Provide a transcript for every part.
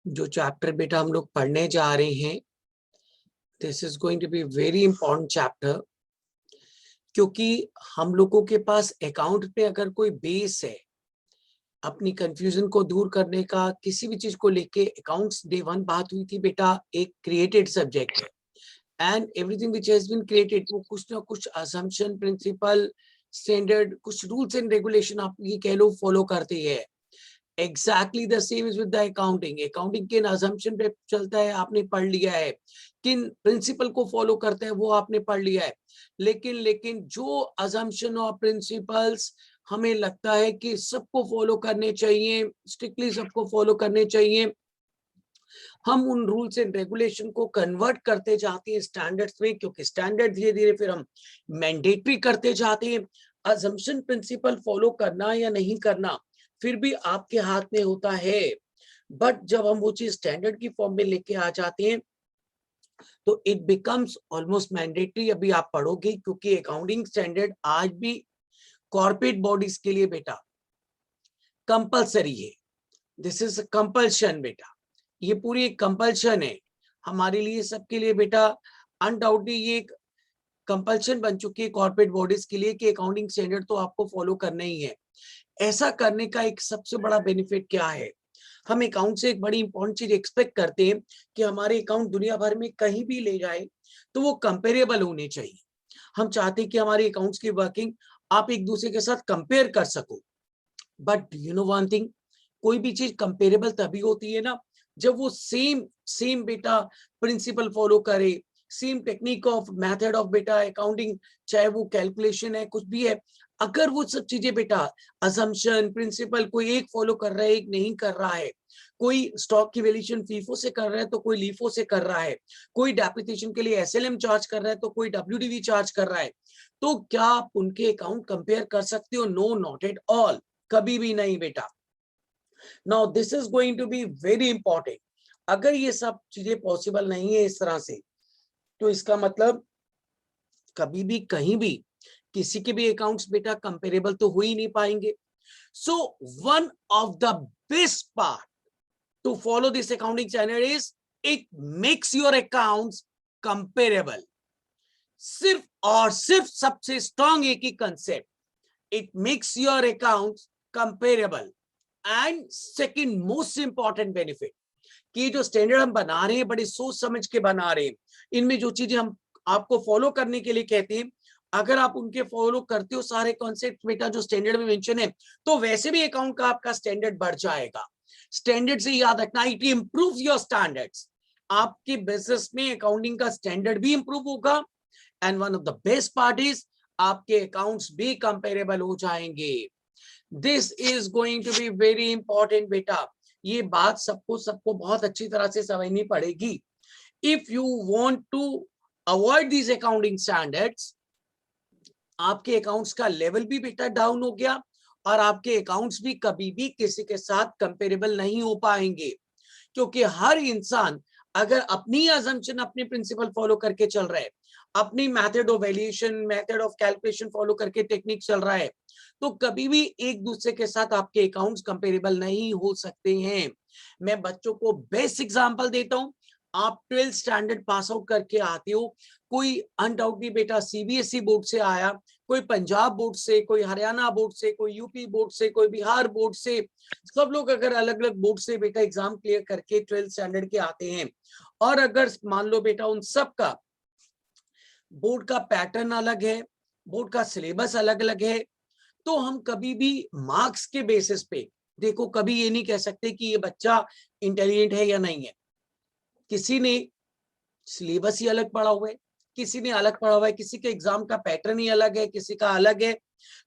जो चैप्टर बेटा हम लोग पढ़ने जा रहे हैं, this is going to be very important chapter, क्योंकि हम लोगों के पास अकाउंट पे अगर कोई बेस है अपनी कंफ्यूजन को दूर करने का, किसी भी चीज को लेके अकाउंट्स डे वन बात हुई थी बेटा, एक क्रिएटेड सब्जेक्ट है and everything which has been created वो कुछ ना कुछ असम्पशन, प्रिंसिपल, स्टैंडर्ड, कुछ रूल्स एंड रेगुलेशन आप ये कह लो फॉलो करते हैं। Exactly the same is with the accounting. Accounting किन असम्पशन पे चलता है आपने पढ़ लिया है, किन प्रिंसिपल को फॉलो करते हैं वो आपने पढ़ लिया है, लेकिन लेकिन जो असम्पशन और प्रिंसिपल्स हमें लगता है कि सबको फॉलो करने चाहिए, स्ट्रिक्टली सबको फॉलो करने चाहिए, हम उन रूल्स एंड रेगुलेशन को कन्वर्ट करते जाते हैं स्टैंडर्ड्स में, क्योंकि स्टैंडर्ड धीरे धीरे फिर हम मैंडेटरी करते जाते हैं। असम्पशन प्रिंसिपल फॉलो करना या नहीं करना फिर भी आपके हाथ में होता है, बट जब हम वो चीज स्टैंडर्ड की फॉर्म में लेके आ जाते हैं तो इट बिकम्स ऑलमोस्ट मैंडेटरी। अभी आप पढ़ोगे, क्योंकि अकाउंटिंग स्टैंडर्ड आज भी कॉर्पोरेट बॉडीज के लिए बेटा कंपलसरी है। दिस इज कंपल्शन बेटा, ये पूरी एक कंपल्शन है हमारे लिए, सबके लिए बेटा। अनडाउटली ये एक कंपल्शन बन चुकी है कॉर्पोरेट बॉडीज के लिए कि अकाउंटिंग स्टैंडर्ड तो आपको फॉलो करना ही है। ऐसा करने का एक सबसे बड़ा बेनिफिट क्या है, हम अकाउंट से एक बड़ी इंपॉर्टेंट चीज एक्सपेक्ट करते हैं कि हमारे अकाउंट दुनिया भर में कहीं भी ले जाए तो वो कंपेरेबल होने चाहिए। हम चाहते हैं कि हमारे अकाउंट्स की वर्किंग आप एक दूसरे के साथ कंपेयर कर सको, but you know one thing, कोई भी चीज कंपेरेबल तभी होती है ना जब वो सेम सेम बेटा प्रिंसिपल फॉलो करे, same technique of method of बेटा अकाउंटिंग, चाहे वो कैलकुलेशन है कुछ भी है, अगर वो सब चीजें बेटा असम्पशन प्रिंसिपल कोई एक फॉलो कर रहा है एक नहीं कर रहा है, कोई स्टॉक की वैल्यूएशन फीफो से कर रहा है तो कोई लीफो से कर रहा है, कोई डेप्रिसिएशन के लिए एसएलएम चार्ज कर रहा है तो कोई डब्ल्यूडीवी चार्ज कर रहा है, तो क्या आप उनके अकाउंट कंपेयर कर सकते हो? नो, नॉट एट ऑल, कभी भी नहीं बेटा। Now this is going to be very important. अगर ये सब चीजें पॉसिबल नहीं है इस तरह से, तो इसका मतलब कभी भी कहीं भी किसी के भी अकाउंट्स बेटा कंपेरेबल तो हो ही नहीं पाएंगे। So one of the best part to follow this accounting standard is it makes your accounts comparable. सिर्फ और सिर्फ सबसे स्ट्रॉन्ग एक ही concept, it makes your accounts comparable. And second most important benefit, कि जो स्टैंडर्ड हम बना रहे हैं बड़े सोच समझ के बना रहे हैं, इनमें जो चीजें हम आपको फॉलो करने के लिए कहते हैं, अगर आप उनके फॉलो करते हो सारे कॉन्सेप्ट बेटा जो स्टैंडर्ड में मेंशन है, तो वैसे भी अकाउंट का आपका स्टैंडर्ड बढ़ जाएगा। स्टैंडर्ड से याद रखना, इट इंप्रूव योर स्टैंडर्ड्स, आपके बिजनेस में अकाउंटिंग का स्टैंडर्ड भी इंप्रूव होगा। And one of the best part is आपके अकाउंट्स भी कंपेरेबल हो जाएंगे। This is going to be very important बेटा, ये बात सबको सबको बहुत अच्छी तरह से समझनी पड़ेगी। If you want to avoid these accounting standards, आपके अकाउंट्स का लेवल भी बेटा डाउन हो गया और आपके अकाउंट्स भी कभी भी किसी के साथ कंपेरेबल नहीं हो पाएंगे, क्योंकि हर इंसान अगर अपनी असम्पशन अपने प्रिंसिपल फॉलो करके चल रहा है, अपनी method of valuation method of calculation follow करके टेक्निक चल रहा है, तो कभी भी एक दूसरे के साथ आपके अकाउंट्स कंपेरेबल नहीं हो सकते हैं। मैं बच्चों को बेस्ट एग्जांपल देता हूं। आप 12th स्टैंडर्ड पास आउट करके आते हो, कोई अनडाउटली बेटा सीबीएसई बोर्ड से आया, कोई पंजाब बोर्ड से, कोई हरियाणा बोर्ड से, कोई यूपी बोर्ड से, कोई बिहार बोर्ड से, सब लोग अगर अलग अलग बोर्ड से बेटा एग्जाम क्लियर करके 12th स्टैंडर्ड के आते हैं, और अगर मान लो बेटा उन सब का बोर्ड का पैटर्न अलग है, बोर्ड का सिलेबस अलग अलग है, तो हम कभी भी मार्क्स के बेसिस पे देखो कभी ये नहीं कह सकते कि ये बच्चा इंटेलिजेंट है या नहीं है। किसी ने सिलेबस ही अलग पढ़ा हुआ है, किसी ने अलग पढ़ा हुआ है, किसी के एग्जाम का पैटर्न ही अलग है, किसी का अलग है,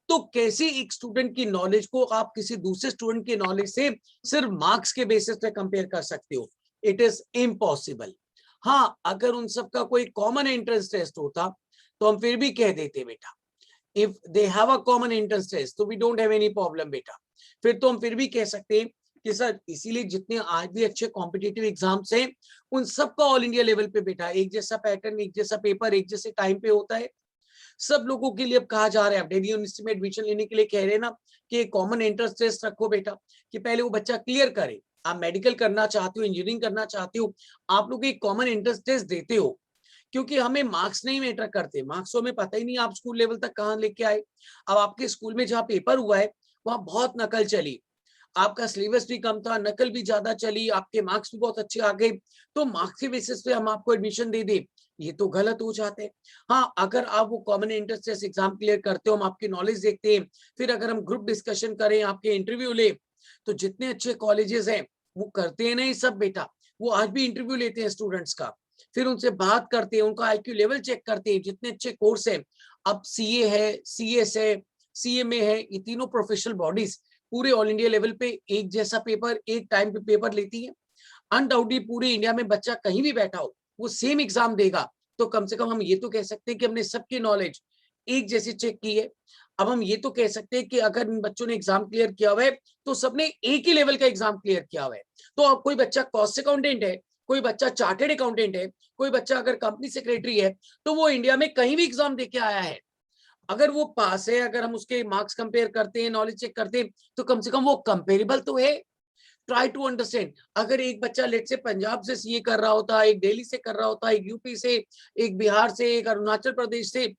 तो कैसे एक स्टूडेंट की नॉलेज को आप किसी दूसरे स्टूडेंट की नॉलेज से सिर्फ मार्क्स के बेसिस पे कंपेयर कर सकते हो? It is impossible. हाँ, अगर उन सब का कोई कॉमन एंट्रेंस टेस्ट होता तो हम फिर भी कह देते बेटा, if they have a common interest test तो we don't have any problem बेटा, फिर तो हम फिर भी कह सकते हैं कि सर इसीलिए जितने आज भी अच्छे कॉम्पिटिटिव एग्जाम्स हैं उन सबका ऑल इंडिया लेवल पे बेटा एक जैसा पैटर्न, एक जैसा पेपर, एक जैसे टाइम पे होता है। सब लोगों के लिए अब कहा जा रहा है, अब दिल्ली यूनिवर्सिटी में एडमिशन लेने के लिए कह रहे हैं ना कि कॉमन एंट्रेंस टेस्ट रखो बेटा, कि पहले वो बच्चा क्लियर करे, आप मेडिकल करना चाहते हो, इंजीनियरिंग करना चाहते हो, आप लोग एक कॉमन एंट्रेंस टेस्ट देते हो, क्योंकि हमें मार्क्स नहीं मैटर करते। मार्क्स तो हमें पता ही नहीं आप स्कूल लेवल तक कहाँ लेके आए। अब आपके स्कूल में जहाँ पेपर हुआ है वहां बहुत नकल चली, आपका सिलेबस भी कम था, नकल भी ज्यादा चली, आपके मार्क्स भी बहुत अच्छे आ गए, तो मार्क्स के बेसिस पे हम आपको एडमिशन दे दे, ये तो गलत हो जाते हैं। हाँ, अगर आप वो common entrance test exam clear करते हो, हम आपकी नॉलेज देखते हैं, फिर अगर हम ग्रुप डिस्कशन करें, आपके इंटरव्यू ले, तो जितने अच्छे कॉलेजेस हैं वो करते हैं नहीं सब बेटा, वो आज भी इंटरव्यू लेते हैं स्टूडेंट्स का, फिर उनसे बात करते हैं, उनका आईक्यू लेवल चेक करते हैं, जितने अच्छे कोर्स है, अब सीए है, सीएस है, सीएमए है, ये तीनों प्रोफेशनल बॉडीज पूरे ऑल इंडिया लेवल पे एक जैसा पेपर एक टाइम पे पेपर लेती है। अनडाउटली पूरे इंडिया में बच्चा कहीं भी बैठा हो वो सेम एग्जाम देगा, तो कम से कम हम ये तो कह सकते हैं कि हमने सबकी नॉलेज एक जैसी चेक की है। अब हम ये तो कह सकते हैं कि अगर इन बच्चों ने एग्जाम क्लियर किया हुआ है तो सबने एक ही लेवल का एग्जाम क्लियर किया हुआ है। तो अब कोई बच्चा कॉस्ट अकाउंटेंट है, कोई बच्चा चार्टेड अकाउंटेंट है, कोई बच्चा अगर कंपनी सेक्रेटरी है, तो वो इंडिया में कहीं भी एग्जाम देके आया है, अगर वो पास है, अगर हम उसके मार्क्स कंपेयर करते हैं, नॉलेज चेक करते हैं, तो कम से कम वो कंपेरेबल तो है। ट्राई टू अंडरस्टैंड, अगर एक बच्चा लेट से पंजाब से सीए कर रहा होता, एक दिल्ली से कर रहा होता, एक यूपी से, एक बिहार से, एक अरुणाचल प्रदेश से,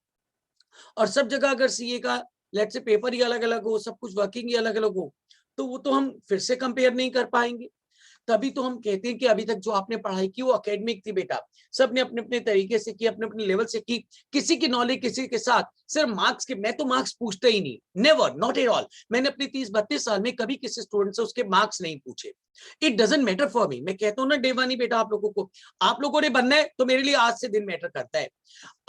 और सब जगह अगर सीए का लेट से पेपर ही अलग अलग हो, सब कुछ वर्किंग ही अलग अलग हो, तो वो तो हम फिर से कंपेयर नहीं कर पाएंगे। तभी तो हम कहते हैं कि अभी तक जो आपने पढ़ाई की वो एकेडमिक थी बेटा, सबने अपने अपने तरीके से की, अपने अपने लेवल से की, किसी की नॉलेज किसी के साथ सिर्फ मार्क्स के, मैं तो मार्क्स पूछता ही नहीं, नेवर, नॉट एट ऑल। मैंने अपने 30-32 साल में कभी किसी स्टूडेंट से उसके मार्क्स नहीं पूछे। It doesn't matter for me. मैं कहता हूँ ना डे वन ही बेटा, आप लोगों को, आप लोगों ने बनना है तो मेरे लिए आज से दिन मैटर करता है।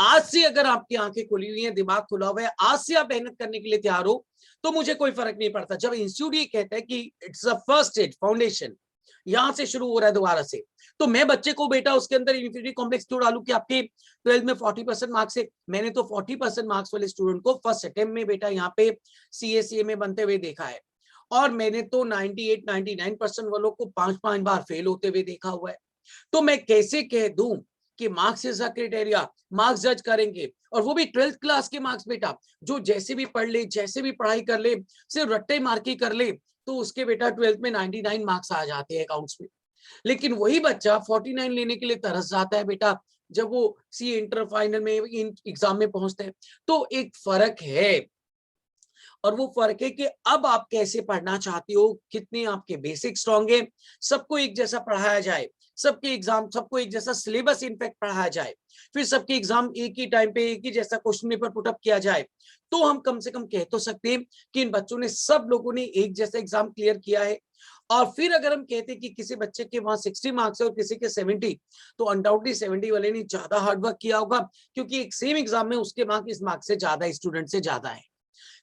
आज से अगर आपकी आंखें खुली हुई है, दिमाग खुला हुआ है, आज से आप मेहनत करने के लिए तैयार हो, तो मुझे कोई फर्क नहीं पड़ता। जब इंस्टीट्यूट ये कहता है कि it's a first stage foundation, यहां से शुरू हो रहा है दोबारा से, तो मैं बच्चे को बेटा उसके अंदर इंफीरियरिटी कॉम्प्लेक्स क्यों डालू कि आपके 12th में 40% मार्क्स है। मैंने तो 40% मार्क्स वाले स्टूडेंट को फर्स्ट अटेम्प्ट में बेटा यहाँ पे सीएसीए में बनते हुए देखा है, और मैंने तो 98-99% वालों को 5-5 बार फेल होते हुए देखा हुआ है। तो मैं कैसे कह दूं कि marks is a criteria, marks जज करेंगे, और वो भी 12th क्लास के मार्क्स बेटा, जो जैसे भी पढ़ ले, जैसे भी पढ़ाई कर ले, सिर्फ रट्टे मार के कर ले, तो उसके बेटा 12th में 99 मार्क्स आ जाते हैं अकाउंट्स में। लेकिन वही बच्चा 49 लेने के लिए तरस जाता है बेटा जब वो सी इंटर फाइनल में एग्जाम में पहुंचते हैं। तो एक फर्क है, और वो फर्क है कि अब आप कैसे पढ़ना चाहते हो, कितने आपके बेसिक स्ट्रांग है, सबको एक जैसा पढ़ाया जाए, सबके एग्जाम, सबको एक जैसा सिलेबस इनफैक्ट पढ़ाया जाए, फिर सबके एग्जाम एक ही टाइम पे एक ही जैसा क्वेश्चन पेपर पुटअप किया जाए, तो हम कम से कम कह तो सकते हैं कि इन बच्चों ने, सब लोगों ने एक जैसा एग्जाम क्लियर किया है। और फिर अगर हम कहते हैं कि किसी बच्चे के वहां 60 मार्क्स है और किसी के 70, तो अनडाउटली 70 वाले ने ज्यादा हार्डवर्क किया होगा, क्योंकि एक सेम एग्जाम में उसके मार्क इस मार्क्स से ज्यादा, स्टूडेंट से ज्यादा है।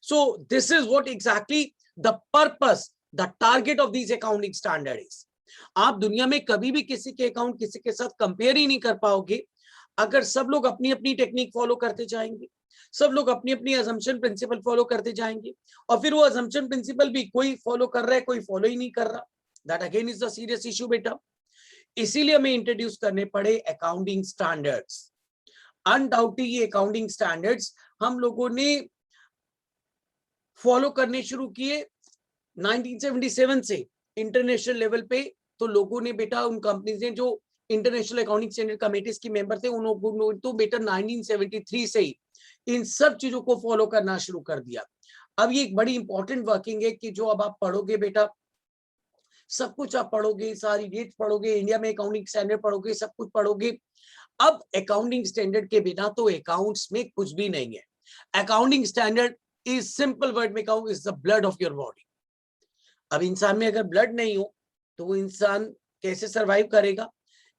So this is what exactly the purpose, the target of these accounting standard is. आप दुनिया में कभी भी किसी के अकाउंट किसी के साथ कंपेयर ही नहीं कर पाओगे अगर सब लोग अपनी अपनी टेक्निक फॉलो करते जाएंगे, सब लोग अपनी अपनी अजम्पशन प्रिंसिपल फॉलो करते जाएंगे, और फिर वो अजम्पशन प्रिंसिपल भी कोई फॉलो कर रहा है, कोई फॉलो ही नहीं कर रहा। That again is the serious issue बेटा। इसीलिए हमें इंट्रोड्यूस करने पड़े अकाउंटिंग स्टैंडर्ड्स। अनडाउटली ये अकाउंटिंग स्टैंडर्ड्स हम लोगों ने फॉलो करने शुरू किए 1977 से इंटरनेशनल लेवल पे। तो लोगों ने बेटा, उन कंपनीज ने जो इंटरनेशनल अकाउंटिंग स्टैंडर्ड कमेटीज की मेंबर थे, उन लोगों ने तो बेटा 1973 से ही इन सब चीजों को फॉलो करना शुरू कर दिया। अब ये एक बड़ी इंपॉर्टेंट वर्किंग है कि जो अब आप पढ़ोगे बेटा, सब कुछ आप पढ़ोगे, सारी डेट पढ़ोगे, इंडिया में अकाउंटिंग स्टैंडर्ड पढ़ोगे, सब कुछ पढ़ोगे। अब अकाउंटिंग स्टैंडर्ड के बिना तो अकाउंट्स में कुछ भी नहीं है। Accounting standard is simple word में कहूं, is the blood of your body. अब इंसान में अगर ब्लड नहीं हो तो वो इंसान कैसे सरवाइव करेगा।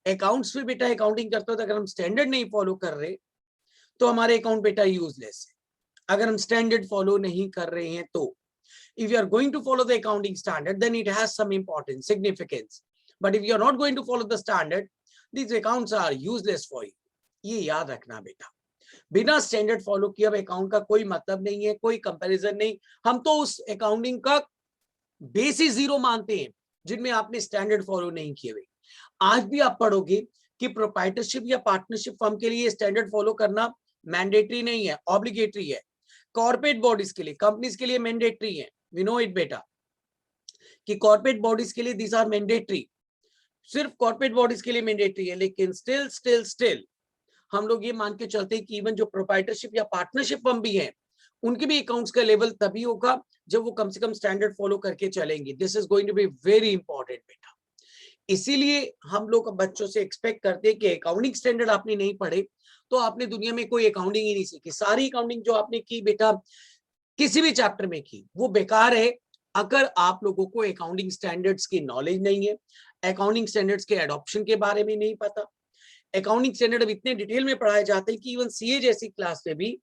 अकाउंट्स में बेटा अकाउंटिंग करते हो तो अगर हम स्टैंडर्ड नहीं फॉलो कर रहे तो हमारे अकाउंट बेटा यूजलेस है। अगर हम स्टैंडर्ड फॉलो नहीं कर रहे हैं तो, if you are going to follow the accounting standard, then it has some importance, significance. But if you are not going to follow the standard, these accounts are useless for you. ये याद रखना बेटा, बिना standard follow किए अब account का कोई मतलब नहीं है, कोई कंपैरिजन नहीं। हम तो उस अकाउंटिंग का बेसिस जीरो मानते हैं जिनमें आपने स्टैंडर्ड फॉलो नहीं किए हुए। आज भी आप पढ़ोगे कि प्रोप्राइटरशिप या पार्टनरशिप फर्म के लिए स्टैंडर्ड फॉलो करना मैंडेटरी नहीं है, ऑब्लिगेटरी है। कॉर्पोरेट बॉडीज के लिए, कंपनीज के लिए मैंडेटरी है। वी नो इट बेटा। कि कॉर्पोरेट बॉडीज के लिए दीज आर मैंडेटरी, सिर्फ कॉर्पोरेट बॉडीज के लिए मैंडेटरी है, लेकिन स्टिल हम लोग ये मान के चलते हैं कि इवन जो प्रोप्राइटरशिप या पार्टनरशिप फर्म भी हैं उनके भी अकाउंट्स का लेवल तभी होगा जब वो कम से कम स्टैंडर्ड फॉलो करके चलेंगे। This is going to be very important बेटा। इसीलिए हम लोग बच्चों से एक्सपेक्ट करते हैं कि अकाउंटिंग स्टैंडर्ड आपने नहीं पढ़े तो आपने दुनिया में कोई अकाउंटिंग ही नहीं सीखी। सारी अकाउंटिंग जो आपने की बेटा किसी भी चैप्टर में की वो बेकार है अगर आप लोगों को अकाउंटिंग स्टैंडर्ड्स की नॉलेज नहीं है, अकाउंटिंग स्टैंडर्ड्स के एडॉप्शन के बारे में नहीं पता। अकाउंटिंग स्टैंडर्ड अब इतने डिटेल में पढ़ाए जाते हैं कि इवन सीए जैसी क्लास में भी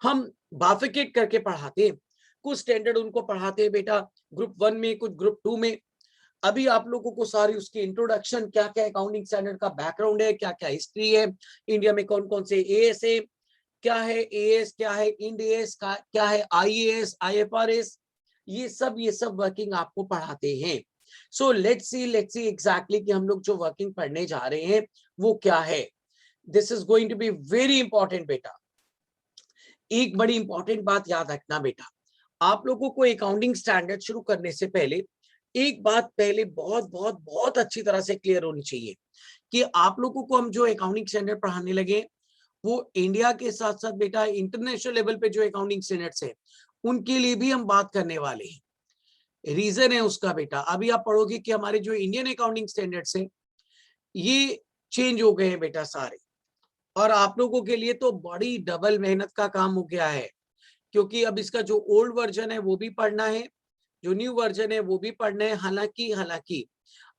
हम बाफिकेट करके पढ़ाते हैं। कुछ स्टैंडर्ड उनको पढ़ाते हैं बेटा ग्रुप 1 में, कुछ ग्रुप 2 में। अभी आप लोगों को सारी उसकी इंट्रोडक्शन, क्या क्या अकाउंटिंग स्टैंडर्ड का बैकग्राउंड है, क्या क्या हिस्ट्री है, इंडिया में कौन कौन से एएस है, क्या है एएस, क्या है इंड एएस, क्या है आईएएस, आईएफआरएस, ये सब वर्किंग आपको पढ़ाते हैं। सो लेट्स सी एग्जैक्टली कि हम लोग जो वर्किंग पढ़ने जा रहे हैं वो क्या है। This is going to be very important बेटा। एक बड़ी इंपॉर्टेंट बात याद रखना बेटा, आप लोगों को अकाउंटिंग स्टैंडर्ड शुरू करने से पहले एक बात पहले बहुत बहुत बहुत अच्छी तरह से क्लियर होनी चाहिए कि आप लोगों को हम जो अकाउंटिंग स्टैंडर्ड पढ़ाने लगे वो इंडिया के साथ साथ बेटा इंटरनेशनल लेवल पे जो अकाउंटिंग स्टैंडर्ड्स है उनके लिए भी हम बात करने वाले हैं। रीजन है उसका बेटा, अभी आप पढ़ोगे कि हमारे जो इंडियन अकाउंटिंग स्टैंडर्ड्स है ये चेंज हो गए हैं बेटा सारे, और आप लोगों के लिए तो बड़ी डबल मेहनत का काम हो गया है क्योंकि अब इसका जो ओल्ड वर्जन है वो भी पढ़ना है, जो न्यू वर्जन है वो भी पढ़ना है। हालांकि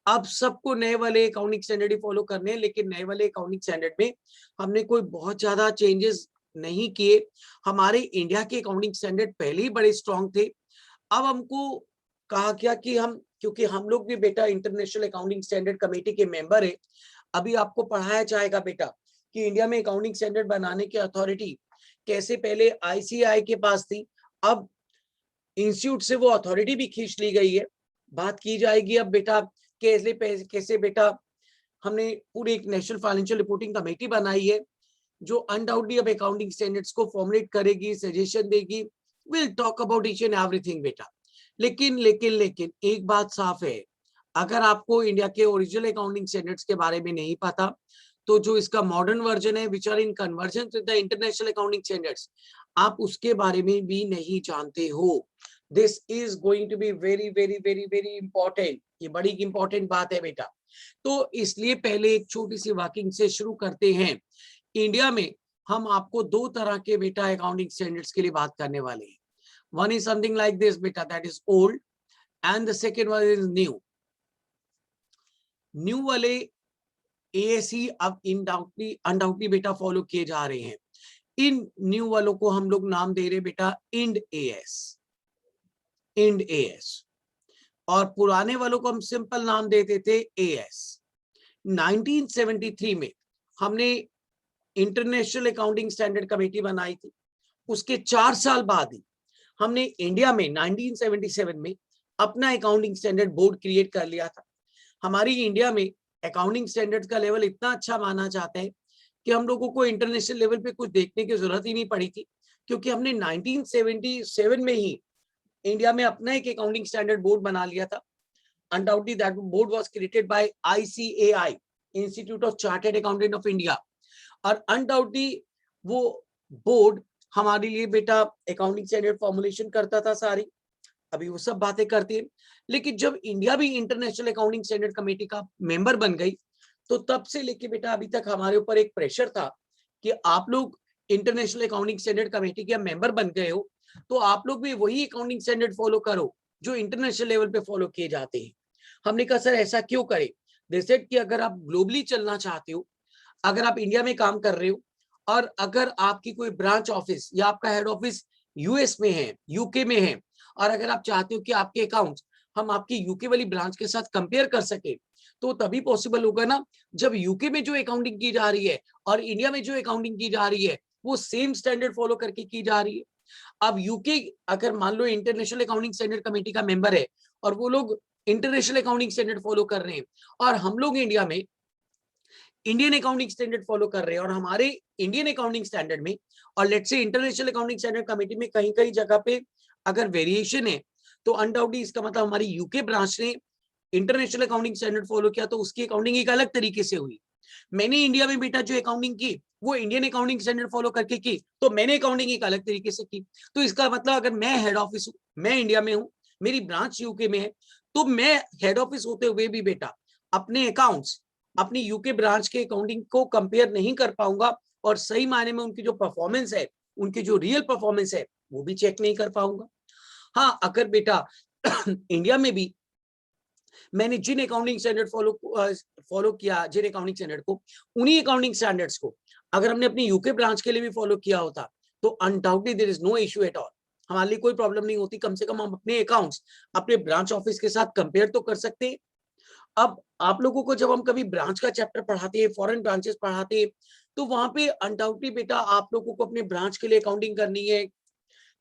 अब सबको नए वाले अकाउंटिंग स्टैंडर्ड ही फॉलो करने हैं, लेकिन नए वाले अकाउंटिंग स्टैंडर्ड में हमने कोई बहुत ज्यादा चेंजेस नहीं किए। हमारे इंडिया के अकाउंटिंग स्टैंडर्ड पहले ही बड़े स्ट्रांग थे। अब हमको कहा गया कि हम, क्योंकि हम लोग भी बेटा इंटरनेशनल अकाउंटिंग स्टैंडर्ड कमेटी के मेंबर है, अभी आपको पढ़ाया जाएगा बेटा कि इंडिया में अकाउंटिंग स्टैंडर्ड बनाने की अथॉरिटी कैसे पहले आईसीएआई के पास थी, अब इंस्टीट्यूट से वो अथॉरिटी भी खींच ली गई है। बात की जाएगी अब बेटा कैसे बेटा हमने पूरी एक नेशनल फाइनेंशियल रिपोर्टिंग कमेटी बनाई है जो अनडाउटली अब अकाउंटिंग स्टैंडर्ड्स को फॉर्मुलेट करेगी, सजेशन देगी। Will talk about each and everything बेटा। लेकिन एक बात साफ है, अगर आपको इंडिया के ओरिजिनल अकाउंटिंग स्टैंडर्ड्स के बारे में नहीं पता तो जो इसका मॉडर्न वर्जन है which are in conversion with the international accounting standards, आप उसके बारे में भी नहीं जानते हो। This is going to be very very very very important. ये बड़ी इंपॉर्टेंट बात है बेटा। तो इसलिए पहले एक छोटी सी वर्किंग से शुरू करते हैं। इंडिया में हम आपको दो तरह के बेटा अकाउंटिंग स्टैंडर्ड्स के लिए बात करने वाले हैं। One is something like this बेटा, that is old, and the second one is new. New वाले एएससी अब अनडाउटली बेटा फॉलो किए जा रहे हैं। इन न्यू वालों को हम लोग नाम दे रहे बेटा इंड एएस, और पुराने वालों को हम सिंपल नाम देते थे एएस। 1973 में हमने इंटरनेशनल अकाउंटिंग स्टैंडर्ड कमेटी बनाई थी। उसके 4 साल बाद ही हमने इंडिया में 1977 में अपना अकाउंटिंग स्टैंडर्ड बोर्ड क्रिएट कर लिया था। हमारी इंडिया में अकाउंटिंग स्टैंडर्ड्स का लेवल इतना अच्छा माना जाता है कि हम लोगों को इंटरनेशनल लेवल पे कुछ देखने की जरूरत ही नहीं पड़ी थी, क्योंकि हमने 1977 में ही इंडिया में अपना एक अकाउंटिंग स्टैंडर्ड बोर्ड बना लिया था। Undoubtedly that board was created by ICAI, institute of chartered accountant of India, और अनडाउटली वो बोर्ड हमारे लिए बेटा अकाउंटिंग स्टैंडर्ड फॉर्मुलेशन करता था सारी। अभी वो सब बातें करती है, लेकिन जब इंडिया भी इंटरनेशनल अकाउंटिंग स्टैंडर्ड कमेटी का मेंबर बन गई तो तब से लेके बेटा अभी तक हमारे ऊपर एक प्रेशर था कि आप लोग इंटरनेशनल अकाउंटिंग स्टैंडर्ड कमेटी के मेंबर बन गए हो तो आप लोग भी वही अकाउंटिंग स्टैंडर्ड फॉलो करो जो इंटरनेशनल लेवल पे फॉलो किए जाते हैं। हमने कहा सर ऐसा क्यों करें? दे सेड कि अगर आप ग्लोबली चलना चाहते हो, अगर आप इंडिया में काम कर रहे हो और अगर आपकी कोई ब्रांच ऑफिस या आपका हेड ऑफिस यूएस में है, यूके में है, और अगर आप चाहते हो कि आपके अकाउंट्स हम आपकी यूके वाली ब्रांच के साथ कंपेयर कर सके, तो तभी पॉसिबल होगा ना जब यूके में जो अकाउंटिंग की जा रही है और इंडिया में जो अकाउंटिंग की जा रही है वो सेम स्टैंडर्ड फॉलो करके की जा रही है। अब यूके अगर मान लो इंटरनेशनल अकाउंटिंग स्टैंडर्ड कमेटी का मेंबर है और वो लोग इंटरनेशनल अकाउंटिंग स्टैंडर्ड फॉलो कर रहे हैं, और हम लोग इंडिया में इंडियन अकाउंटिंग स्टैंडर्ड फॉलो कर रहे हैं, और हमारे इंडियन अकाउंटिंग स्टैंडर्ड में और let's say international accounting standard committee में कहीं कहीं जगह पे अगर वेरिएशन है तो अनडाउटली इसका मतलब हमारी यूके ब्रांच ने इंटरनेशनल अकाउंटिंग स्टैंडर्ड फॉलो किया, तो उसकी अकाउंटिंग एक अलग तरीके से हुई। मैंने इंडिया में बेटा जो अकाउंटिंग की वो इंडियन अकाउंटिंग स्टैंडर्ड फॉलो करके की, तो मैंने अकाउंटिंग एक अलग तरीके से की। तो इसका मतलब अगर मैं हेड ऑफिस हूँ, मैं इंडिया में हूँ, मेरी ब्रांच यूके में है, तो मैं हेड ऑफिस होते हुए भी बेटा अपने अकाउंट्स अपनी यूके ब्रांच के अकाउंटिंग को कंपेयर नहीं कर पाऊंगा, और सही मायने में उनकी जो परफॉर्मेंस है, उनकी जो रियल परफॉर्मेंस है, वो भी चेक नहीं कर पाऊंगा। हाँ, अगर बेटा इंडिया में भी मैंने जिन अकाउंटिंग स्टैंडर्ड फॉलो किया, जिन अकाउंटिंग स्टैंडर्ड को, उन्हीं अकाउंटिंग स्टैंडर्ड्स को अगर हमने अपनी यूके ब्रांच के लिए भी फॉलो किया होता, तो undoubtedly there is no issue at all, हमारे लिए कोई प्रॉब्लम नहीं होती। कम से कम हम अपने अकाउंट्स अपने ब्रांच ऑफिस के साथ कंपेयर तो कर सकते हैं। अब आप लोगों को जब हम कभी ब्रांच का चैप्टर पढ़ाते हैं, फॉरेन ब्रांचेस पढ़ाते हैं, तो वहां पे अनडाउटली बेटा आप लोगों को अपने ब्रांच के लिए अकाउंटिंग करनी है,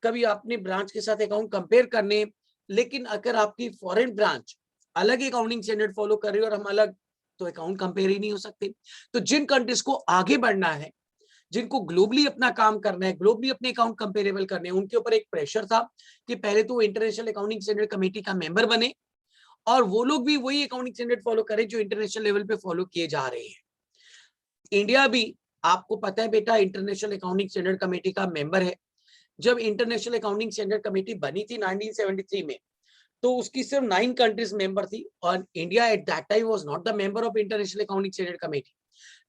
कभी अपने ब्रांच के साथ अकाउंट कंपेयर करने। लेकिन अगर आपकी फॉरेन ब्रांच अलग अकाउंटिंग स्टैंडर्ड फॉलो कर रही है और हम अलग, तो अकाउंट कंपेयर ही नहीं हो सकते। तो जिन कंट्रीज को आगे बढ़ना है, जिनको ग्लोबली अपना काम करना है, ग्लोबली अपने अकाउंट कंपेरेबल करने हैं, उनके ऊपर एक प्रेशर था कि पहले तो इंटरनेशनल अकाउंटिंग स्टैंडर्ड कमेटी का मेंबर बने, और वो लोग भी वही अकाउंटिंग स्टैंडर्ड फॉलो करें जो इंटरनेशनल लेवल पे फॉलो किए जा रहे हैं। इंडिया भी, आपको पता है बेटा, इंटरनेशनल अकाउंटिंग स्टैंडर्ड कमेटी का मेंबर है। जब इंटरनेशनल अकाउंटिंग स्टैंडर्ड कमेटी बनी थी 1973 में, तो उसकी सिर्फ 9 कंट्रीज मेंबर थी, और India at that time was not the member of international accounting standard committee,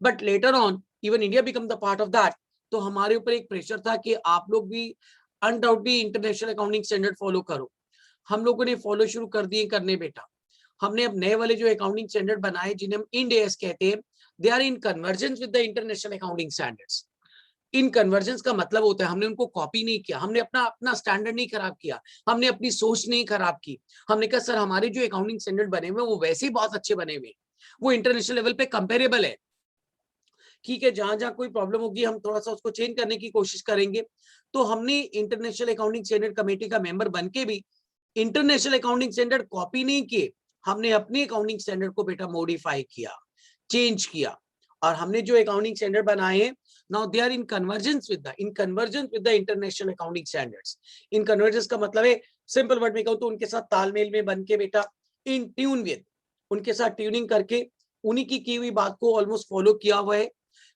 but later on even India become the part of that. तो हमारे ऊपर एक प्रेशर था कि आप लोग भी undoubtedly international accounting standard follow करो। हम लोगों ने फॉलो शुरू कर दिए करने बेटा। हमने अब नए वाले जो अकाउंटिंग स्टैंडर्ड बनाए, जिन्हें हम इंड एएस कहते हैं, they are in convergence with the international accounting standards. In convergence का मतलब होता है हमने उनको कॉपी नहीं किया, हमने अपना अपना स्टैंडर्ड नहीं खराब किया, हमने अपनी सोच नहीं खराब की। हमने कहा सर हमारे जो अकाउंटिंग स्टैंडर्ड बने हुए वो वैसे ही बहुत अच्छे बने हुए, वो इंटरनेशनल लेवल पे कंपेरेबल है। ठीक है, जहां जहां कोई प्रॉब्लम होगी हम थोड़ा सा उसको चेंज करने की कोशिश करेंगे। तो हमने इंटरनेशनल अकाउंटिंग स्टैंडर्ड कमेटी का मेंबर बनके भी इंटरनेशनल अकाउंटिंग स्टैंडर्ड कॉपी नहीं किए, हमने अपने अकाउंटिंग स्टैंडर्ड को बेटा मॉडिफाई किया, चेंज किया, और हमने जो अकाउंटिंग स्टैंडर्ड बनाए हैं, now they are in convergence with the international accounting standards. In convergence का मतलब है, सिंपल वर्ड में कहूं तो उनके साथ तालमेल में बन के बेटा, इन ट्यून विद, उनके साथ ट्यूनिंग करके उन्हीं की हुई बात को ऑलमोस्ट फॉलो किया हुआ है।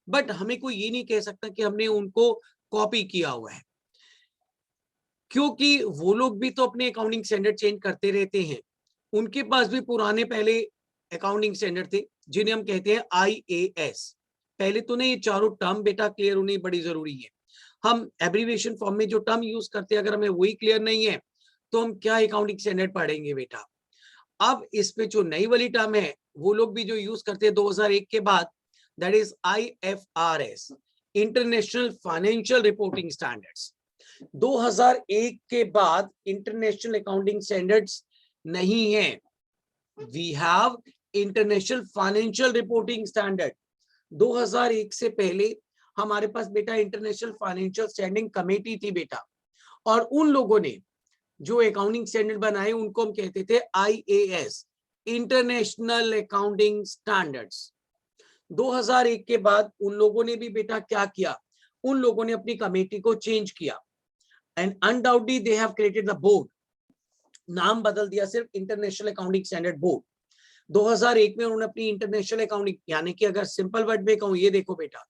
बट हमें कोई ये नहीं कह सकता कि हमने उनको कॉपी किया हुआ है, क्योंकि वो लोग भी तो अपने अकाउंटिंग स्टैंडर्ड चेंज करते रहते हैं। उनके पास भी पुराने पहले अकाउंटिंग स्टैंडर्ड थे, जिन्हें हम कहते हैं आईएएस। पहले तो ना ये चारों टर्म बेटा क्लियर होनी बड़ी जरूरी है। हम एब्रीविएशन फॉर्म में जो टर्म यूज करते हैं, अगर हमें वही क्लियर नहीं है, तो हम क्या अकाउंटिंग स्टैंडर्ड पढ़ेंगे बेटा। अब इस पे जो नई वाली टर्म है, वो लोग भी जो यूज करते हैं 2001 के बाद, that is IFRS, international financial reporting standards. 2001 के बाद इंटरनेशनल अकाउंटिंग स्टैंडर्ड्स नहीं है, we have international financial reporting standard. 2001 से पहले हमारे पास बेटा इंटरनेशनल फाइनेंशियल स्टैंडिंग कमेटी थी बेटा, और उन लोगों ने जो अकाउंटिंग स्टैंडर्ड बनाए उनको हम कहते थे आईएएस, इंटरनेशनल अकाउंटिंग स्टैंडर्ड्स। 2001 के बाद उन लोगों ने भी बेटा क्या किया, उन लोगों ने अपनी कमेटी को चेंज किया, and undoubtedly they have created the board, नाम बदल दिया सिर्फ इंटरनेशनल अकाउंटिंग स्टैंडर्ड बोर्ड। 2001 में उन्होंने अपनी इंटरनेशनल अकाउंटिंग, यानी कि अगर सिंपल वर्ड में कहूं, ये देखो बेटा,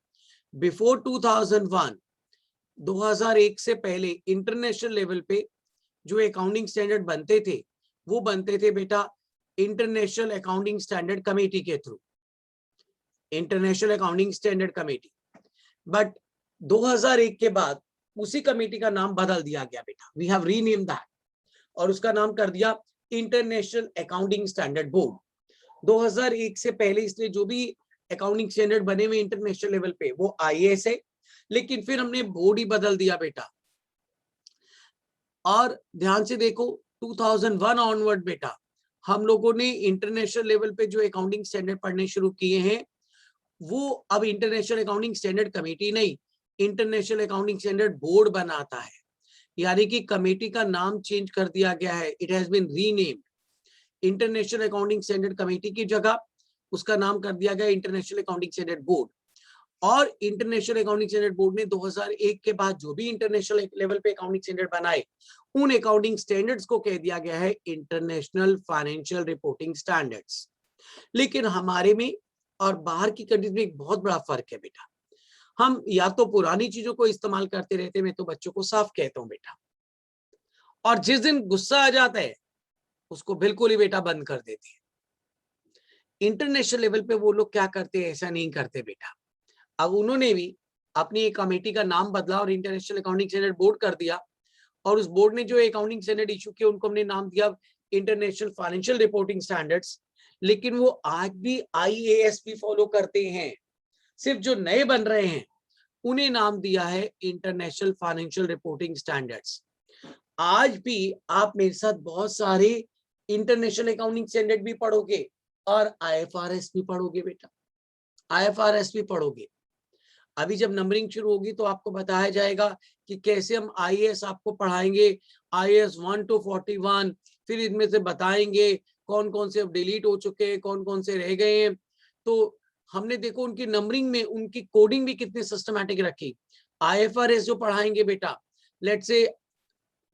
बिफोर 2001, 2001 से पहले इंटरनेशनल लेवल पे जो अकाउंटिंग स्टैंडर्ड बनते थे, वो बनते थे बेटा इंटरनेशनल अकाउंटिंग स्टैंडर्ड कमेटी के through, international accounting standard committee. But 2001 के बाद उसी कमेटी का नाम बदल दिया गया बेटा, वी हैव रीनेम दैट, और उसका नाम कर दिया इंटरनेशनल अकाउंटिंग स्टैंडर्ड बोर्ड। 2001 से पहले इसलिए जो भी अकाउंटिंग स्टैंडर्ड बने हुए इंटरनेशनल लेवल पे वो आईएएस है, लेकिन फिर हमने बोर्ड ही बदल दिया बेटा। और ध्यान से देखो 2001 ऑनवर्ड बेटा हम लोगों ने इंटरनेशनल लेवल पे जो अकाउंटिंग स्टैंडर्ड पढ़ने शुरू किए हैं, वो अब इंटरनेशनल अकाउंटिंग स्टैंडर्ड कमेटी नहीं, इंटरनेशनल अकाउंटिंग स्टैंडर्ड बोर्ड बनाता है। यानी कि कमेटी का नाम चेंज कर दिया गया है, it has been renamed. International accounting standard committee की जगह उसका नाम कर दिया गया इंटरनेशनल अकाउंटिंग स्टैंडर्ड बोर्ड। और इंटरनेशनल अकाउंटिंग स्टैंडर्ड बोर्ड ने 2001 के बाद जो भी इंटरनेशनल लेवल पे अकाउंटिंग स्टैंडर्ड बनाए, उन अकाउंटिंग स्टैंडर्ड्स को कह दिया गया है इंटरनेशनल फाइनेंशियल रिपोर्टिंग स्टैंडर्ड्स। लेकिन हमारे में और बाहर की कंट्रीज में एक बहुत बड़ा फर्क है बेटा। हम या तो पुरानी चीजों को इस्तेमाल करते रहते, मैं तो बच्चों को साफ कहता हूं बेटा, और जिस दिन गुस्सा आ जाता है उसको बिल्कुल ही बेटा बंद कर देते हैं। इंटरनेशनल लेवल पे वो लोग क्या करते हैं, ऐसा नहीं करते बेटा। अब उन्होंने भी अपनी एक कमेटी का नाम बदला और इंटरनेशनल अकाउंटिंग स्टैंडर्ड बोर्ड कर दिया, और उस बोर्ड ने जो अकाउंटिंग स्टैंडर्ड इशू किया उनको हमने नाम दिया इंटरनेशनल फाइनेंशियल रिपोर्टिंग स्टैंडर्ड्स। लेकिन वो आज भी IASP फॉलो करते हैं। सिर्फ जो नए बन रहे हैं उन्हें नाम दिया है इंटरनेशनल फाइनेंशियल रिपोर्टिंग स्टैंडर्ड्स। आज भी आप मेरे साथ बहुत सारे इंटरनेशनल अकाउंटिंग स्टैंडर्ड भी पढ़ोगे और IFRS भी पढ़ोगे बेटा, IFRS भी पढ़ोगे। अभी जब नंबरिंग शुरू होगी तो आपको बताया जाएगा कि कैसे हम IAS आपको पढ़ाएंगे, IAS 1 to 41, फिर इनमें से बताएंगे कौन कौन से अब डिलीट हो चुके हैं, कौन कौन से रह गए हैं। तो हमने देखो उनकी नंबरिंग में उनकी कोडिंग भी कितनी सिस्टमैटिक रखी। IFRS जो पढ़ाएंगे बेटा, लेट्स से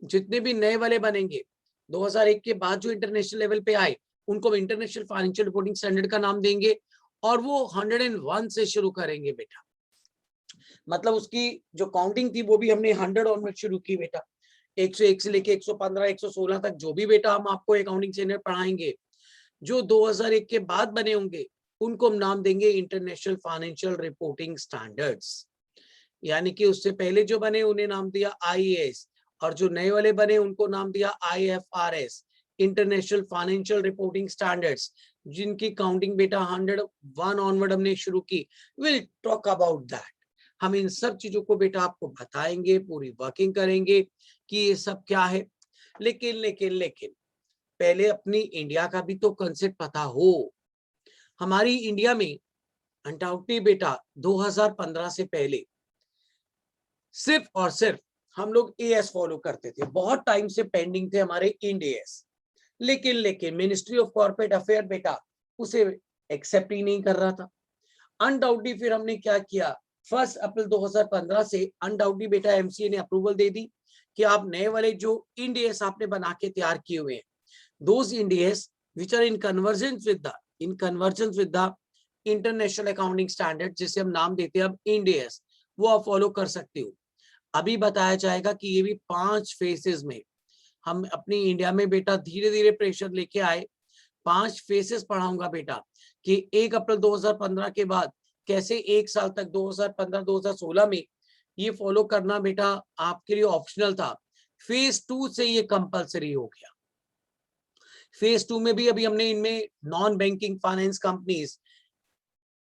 जितने भी नए वाले बनेंगे 2001 के बाद जो इंटरनेशनल लेवल पे आए, उनको इंटरनेशनल फाइनेंशियल रिपोर्टिंग स्टैंडर्ड का नाम देंगे और वो 101 से शुरू करेंगे बेटा। मतलब उसकी जो काउंटिंग थी वो भी हमने 100 ऑनवर्ड शुरू की बेटा। 101 से लेके 115, 116 तक जो भी बेटा हम आपको अकाउंटिंग स्टैंडर्ड पढ़ाएंगे, जो 2001 के बाद बने होंगे उनको हम नाम देंगे इंटरनेशनल फाइनेंशियल रिपोर्टिंग स्टैंडर्ड्स। यानी कि उससे पहले जो बने उन्हें नाम दिया IAS, और जो नए वाले बने उनको नाम दिया IFRS, international financial reporting standards, जिनकी काउंटिंग बेटा 101 ऑनवर्ड हमने शुरू की। Will talk about that. हम इन सब चीजों को बेटा आपको बताएंगे, पूरी वर्किंग करेंगे कि ये सब क्या है। लेकिन लेकिन लेकिन पहले अपनी इंडिया का भी तो कंसेप्ट पता हो। हमारी इंडिया में अनडाउटली बेटा 2015 से पहले सिर्फ और सिर्फ हम लोग AS फॉलो करते थे। बहुत टाइम से पेंडिंग थे हमारे इंड AS, लेकिन मिनिस्ट्री ऑफ कॉर्पोरेट अफेयर बेटा उसे एक्सेप्ट ही नहीं कर रहा था। अनडाउटली फिर हमने क्या किया, 1 अप्रैल 2015 से अनडाउटली बेटा MCA ने अप्रूवल दे दी कि आप नए वाले जो इंड AS आपने बना के तैयार किए हुए हैं, those Ind AS which are in convergence with the international accounting standard, जिसे हम नाम देते हैं अब इंड AS, वो आप फॉलो कर सकते हो। अभी बताया जाएगा कि ये भी 5 फेसेस में हम अपनी इंडिया में बेटा धीरे धीरे प्रेशर लेके आए। 5 फेसेस पढ़ाऊंगा बेटा कि 1 अप्रैल 2015 के बाद कैसे 1 साल तक 2015-2016 में ये फॉलो करना बेटा आपके लिए ऑप्शनल था। फेज 2 से ये कंपलसरी हो गया। फेज 2 में भी अभी हमने इनमें non banking finance companies,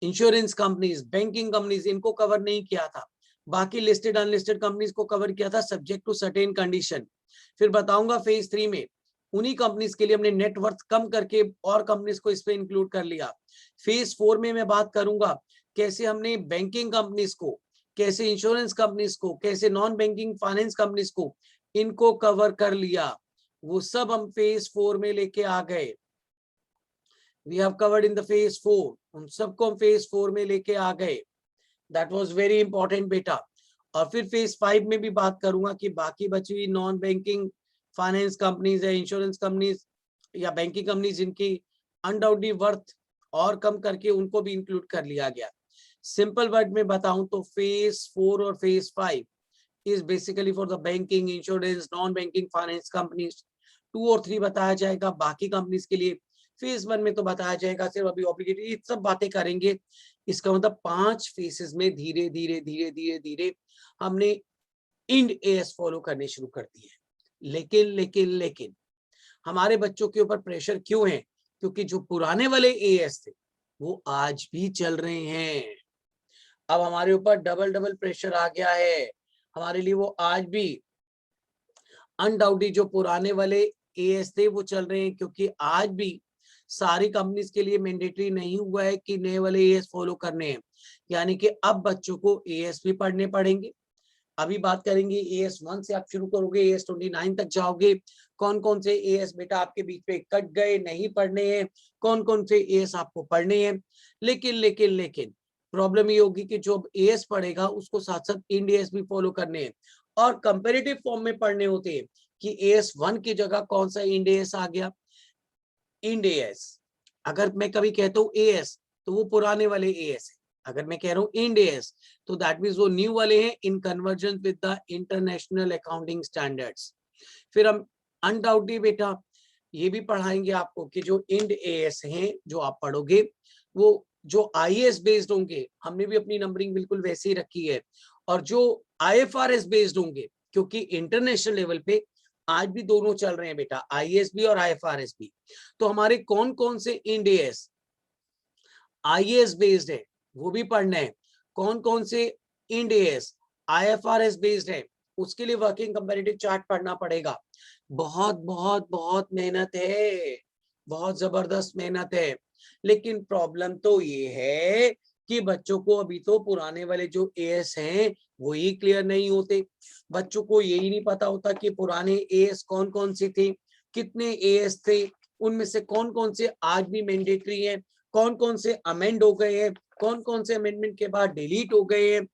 insurance companies, banking companies, इनको कवर नहीं किया था। बाकी लिस्टेड अनलिस्टेड कंपनीज को कवर किया था सब्जेक्ट टू सर्टेन कंडीशन। फिर बताऊंगा फेज 3 में उन्हीं कंपनीज के लिए हमने नेटवर्थ कम करके और कंपनीज को इस पे इंक्लूड कर लिया। फेज 4 में मैं बात करूंगा कैसे हमने बैंकिंग कंपनीज को, कैसे इंश्योरेंस कंपनीज को, कैसे नॉन बैंकिंग फाइनेंस कंपनीज को, इनको कवर कर लिया। वो सब हम फेज 4 में लेके आ गए। We have covered in the phase 4, उन सबको हम फेज 4 में लेके आ गए। दैट वाज वेरी इंपॉर्टेंट बेटा। और फिर फेज 5 में भी बात करूंगा कि बाकी बची हुई नॉन बैंकिंग फाइनेंस कंपनीज है, इंश्योरेंस कंपनीज या बैंकिंग कंपनीज, जिनकी अनडाउटली वर्थ और कम करके उनको भी इंक्लूड कर लिया गया। सिंपल वर्ड में बताऊं तो फेज 4 और phase 5 is basically for the banking, insurance, non banking finance companies. 2 और 3 बताया जाएगा बाकी कंपनीज के लिए। फेज 1 में तो बताया जाएगा सिर्फ अभी ऑब्लिगेटरी, ये सब बातें करेंगे। इसका मतलब 5 फेसेस में धीरे धीरे धीरे धीरे धीरे हमने इंड AS फॉलो करने शुरू कर दिए। लेकिन हमारे बच्चों के ऊपर प्रेशर क्यों है? क्योंकि जो पुराने वाले AS थे वो आज भी चल रहे हैं। अब हमारे ऊपर डबल डबल प्रेशर आ गया है हमारे लिए। वो आज भी अनडाउटली जो पुराने वाले AS थे वो चल रहे हैं, क्योंकि आज भी सारी कंपनीज के लिए मैंडेटरी नहीं हुआ है कि नए वाले AS फॉलो करने हैं। यानी कि अब बच्चों को AS भी पढ़ने पड़ेंगे। अभी बात करेंगे AS 1 से आप शुरू करोगे, AS 29 तक जाओगे। कौन कौन से AS बेटा आपके बीच में कट गए, नहीं पढ़ने हैं, कौन कौन से AS आपको पढ़ने हैं। लेकिन प्रॉब्लम ये होगी कि जो एएस पढ़ेगा उसको साथ साथ इंड एएस भी फॉलो करने हैं और कंपैरेटिव फॉर्म में पढ़ने होते हैं कि एएस 1 की जगह कौन सा इंड एएस आ गया, इंड एएस। अगर मैं कभी कहता हूँ एएस तो वो पुराने वाले एएस है, अगर मैं कह रहा हूँ इंड एएस तो दैट मींस वो न्यू वाले हैं इन conversion with the international accounting standards. फिर हम अनडाउटली बेटा ये भी पढ़ाएंगे आपको कि जो इंड एएस हैं जो आप पढ़ोगे वो जो आईएएस बेस्ड होंगे, हमने भी अपनी नंबरिंग बिल्कुल वैसे ही रखी है, और जो आईएफआरएस बेस्ड होंगे, क्योंकि इंटरनेशनल लेवल पे आज भी दोनों चल रहे हैं बेटा, आईएएस भी और आईएफआरएस भी। तो हमारे कौन कौन से इंड एएस आईएएस बेस्ड है वो भी पढ़ना है, कौन कौन से इंड एएस आईएफआरएस बेस्ड है उसके लिए वर्किंग कंपैरेटिव चार्ट पढ़ना पड़ेगा। बहुत बहुत बहुत मेहनत है, बहुत जबरदस्त मेहनत है। लेकिन प्रॉब्लम तो ये है कि बच्चों को अभी तो पुराने वाले जो एएस हैं वो ही क्लियर नहीं होते, बच्चों को यही नहीं पता होता कि पुराने एएस कौन कौन से थे, कितने एएस थे, उनमें से कौन कौन से आज भी मैंडेटरी हैं, कौन कौन से अमेंड हो गए हैं, कौन कौन से अमेंडमेंट के बाद डिलीट हो गए हैं।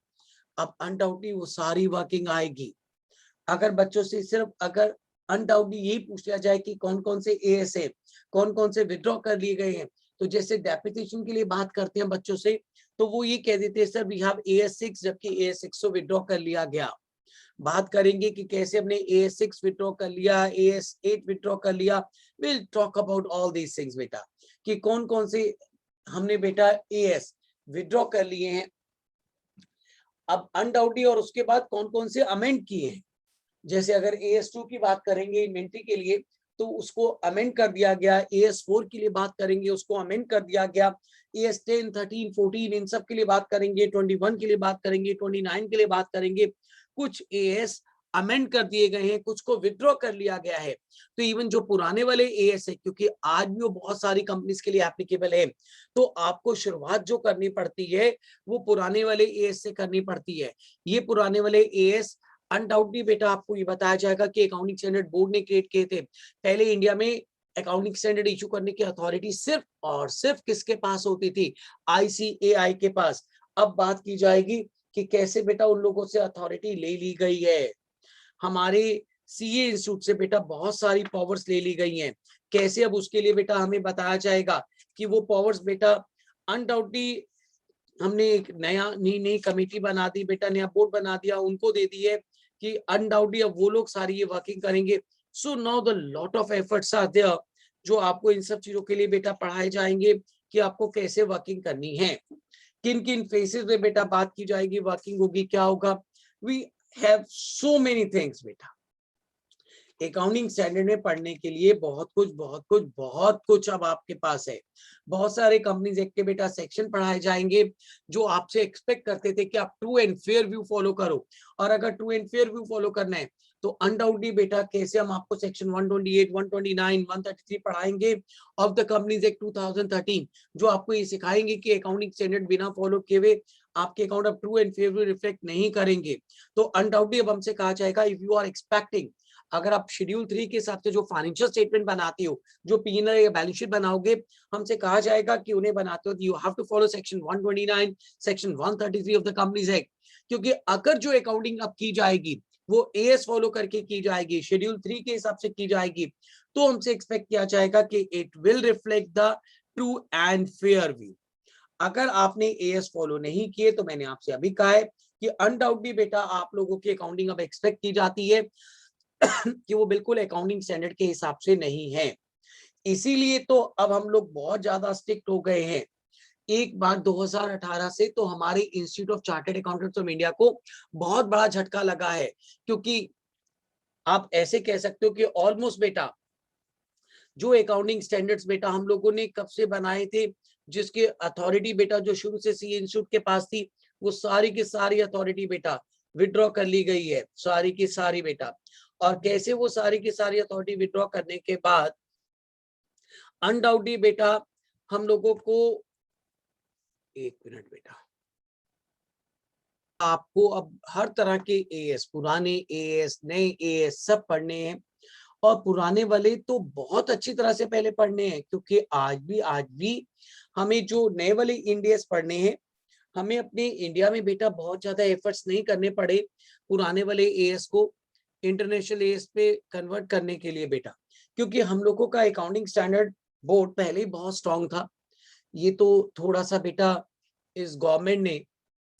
अब अनडाउटली वो सारी वर्किंग आएगी। अगर बच्चों से सिर्फ अगर अनडाउटली यही पूछ लिया जाए कि कौन कौन से एएस है, कौन कौन से विड्रॉ कर लिए गए हैं, तो जैसे डेप्रिसिएशन के लिए बात करते हैं बच्चों से तो वो ये कह देते हैं सर वी हैव एएस6 जबकि एएस6 को विड्रॉ कर लिया गया। बात करेंगे कि कैसे हमने एएस6 विड्रॉ कर लिया, एएस8 विड्रॉ कर लिया, will talk about all these things बेटा कि कौन कौन से हमने बेटा एएस विड्रॉ कर लिए हैं। अब अनडाउटली और उसके बाद कौन कौन से अमेंड किए हैं, जैसे अगर AS2 की बात करेंगे इन्वेंट्री के लिए तो उसको अमेंड कर दिया गया, AS4 के लिए बात करेंगे उसको अमेंड कर दिया गया, AS10, 13, 14 इन सब के लिए बात करेंगे, 21 के लिए बात करेंगे, 29 के लिए बात करेंगे। कुछ AS अमेंड कर दिए गए हैं, कुछ को विड्रॉ कर लिया गया है। तो इवन जो पुराने वाले AS है, क्योंकि आज भी वो बहुत सारी कंपनीज के लिए एप्लीकेबल है, तो आपको शुरुआत जो करनी पड़ती है वो पुराने वाले AS से करनी पड़ती है। ये पुराने वाले AS अनडाउटली बेटा आपको ये बताया जाएगा कि अकाउंटिंग स्टैंडर्ड बोर्ड ने क्रिएट किए थे। पहले इंडिया में अकाउंटिंग स्टैंडर्ड इशू करने की अथॉरिटी सिर्फ और सिर्फ किसके पास होती थी, ICAI के पास। अब बात की जाएगी कि कैसे बेटा उन लोगों से अथॉरिटी ले ली गई है। हमारे सीए इंस्टीट्यूट से बेटा बहुत सारी पावर्स ले ली गई हैं, कैसे अब उसके लिए बेटा हमें बताया जाएगा कि वो पावर्स बेटा अनडाउटली हमने एक नई कमेटी बना दी बेटा, नया बोर्ड बना दिया, उनको दे दी है कि अनडाउटली अब वो लोग सारी ये वर्किंग करेंगे। So now the lot of efforts are there जो आपको इन सब चीजों के लिए बेटा पढ़ाए जाएंगे कि आपको कैसे वर्किंग करनी है, किन किन फेसेस में बेटा बात की जाएगी, वर्किंग होगी, क्या होगा। We have so many things बेटा, अकाउंटिंग स्टैंडर्ड में पढ़ने के लिए बहुत कुछ बहुत कुछ बहुत कुछ अब आपके पास है। बहुत सारे कंपनीज एक्ट के बेटा सेक्शन पढ़ाए जाएंगे जो आपसे एक्सपेक्ट करते थे कि आप true and fair view follow करो, और अगर true and fair view follow करना है तो अनडाउटली बेटा कैसे हम आपको सेक्शन 128, 129, 133 पढ़ाएंगे ऑफ द कंपनीज एक्ट 2013, जो आपको ये सिखाएंगे कि अकाउंटिंग स्टैंडर्ड बिना फॉलो किए हुए आपके अकाउंट अब true and fair view reflect नहीं करेंगे। तो अनडाउटली अब हमसे कहा जाएगा इफ यू आर एक्सपेक्टिंग, अगर आप शेड्यूल 3 के हिसाब से जो फाइनेंशियल स्टेटमेंट बनाते हो, जो P&L या बैलेंस शीट बनाओगे, हमसे कहा जाएगा कि उन्हें बनाते हो you have to follow section 129, section 133 of the companies act. क्योंकि अगर जो अकाउंटिंग अब की जाएगी वो AS फॉलो करके की जाएगी, शेड्यूल 3 के हिसाब से की जाएगी, तो हमसे एक्सपेक्ट किया जाएगा कि it will reflect the true and fair view. अगर आपने AS फॉलो नहीं किए तो मैंने आपसे अभी कहा है कि अनडाउटली बेटा आप लोगों की अकाउंटिंग अब एक्सपेक्ट की जाती है कि वो बिल्कुल अकाउंटिंग स्टैंडर्ड के हिसाब से नहीं है। इसीलिए तो अब हम लोग बहुत ज्यादा स्ट्रिक्ट हो गए हैं। एक बार 2018 से तो हमारे institute of chartered accountants of India को बहुत बड़ा झटका लगा है, क्योंकि आप ऐसे कह सकते हो कि ऑलमोस्ट बेटा जो अकाउंटिंग स्टैंडर्ड्स बेटा हम लोगों ने कब से बनाए थे, जिसके अथॉरिटी बेटा जो शुरू से सी इंस्टीट्यूट के पास थी, वो सारी की सारी अथॉरिटी बेटा विड्रॉ कर ली गई है, सारी की सारी बेटा। और कैसे वो सारी की सारी अथॉरिटी विड्रॉ करने के बाद अनडाउटली बेटा हम लोगों को, एक मिनट बेटा, आपको अब हर तरह के एएस, पुराने एएस, नए एएस सब पढ़ने हैं, और पुराने वाले तो बहुत अच्छी तरह से पहले पढ़ने हैं, क्योंकि आज भी हमें जो नए वाले इंड एएस पढ़ने हैं, हमें अपने इंडिया में बेटा बहुत ज्यादा एफर्ट्स नहीं करने पड़े पुराने वाले एएस को इंटरनेशनल एएस पे कन्वर्ट करने के लिए बेटा, क्योंकि हम लोगों का अकाउंटिंग स्टैंडर्ड बोर्ड पहले ही बहुत स्ट्रांग था। ये तो थोड़ा सा बेटा इस गवर्नमेंट ने,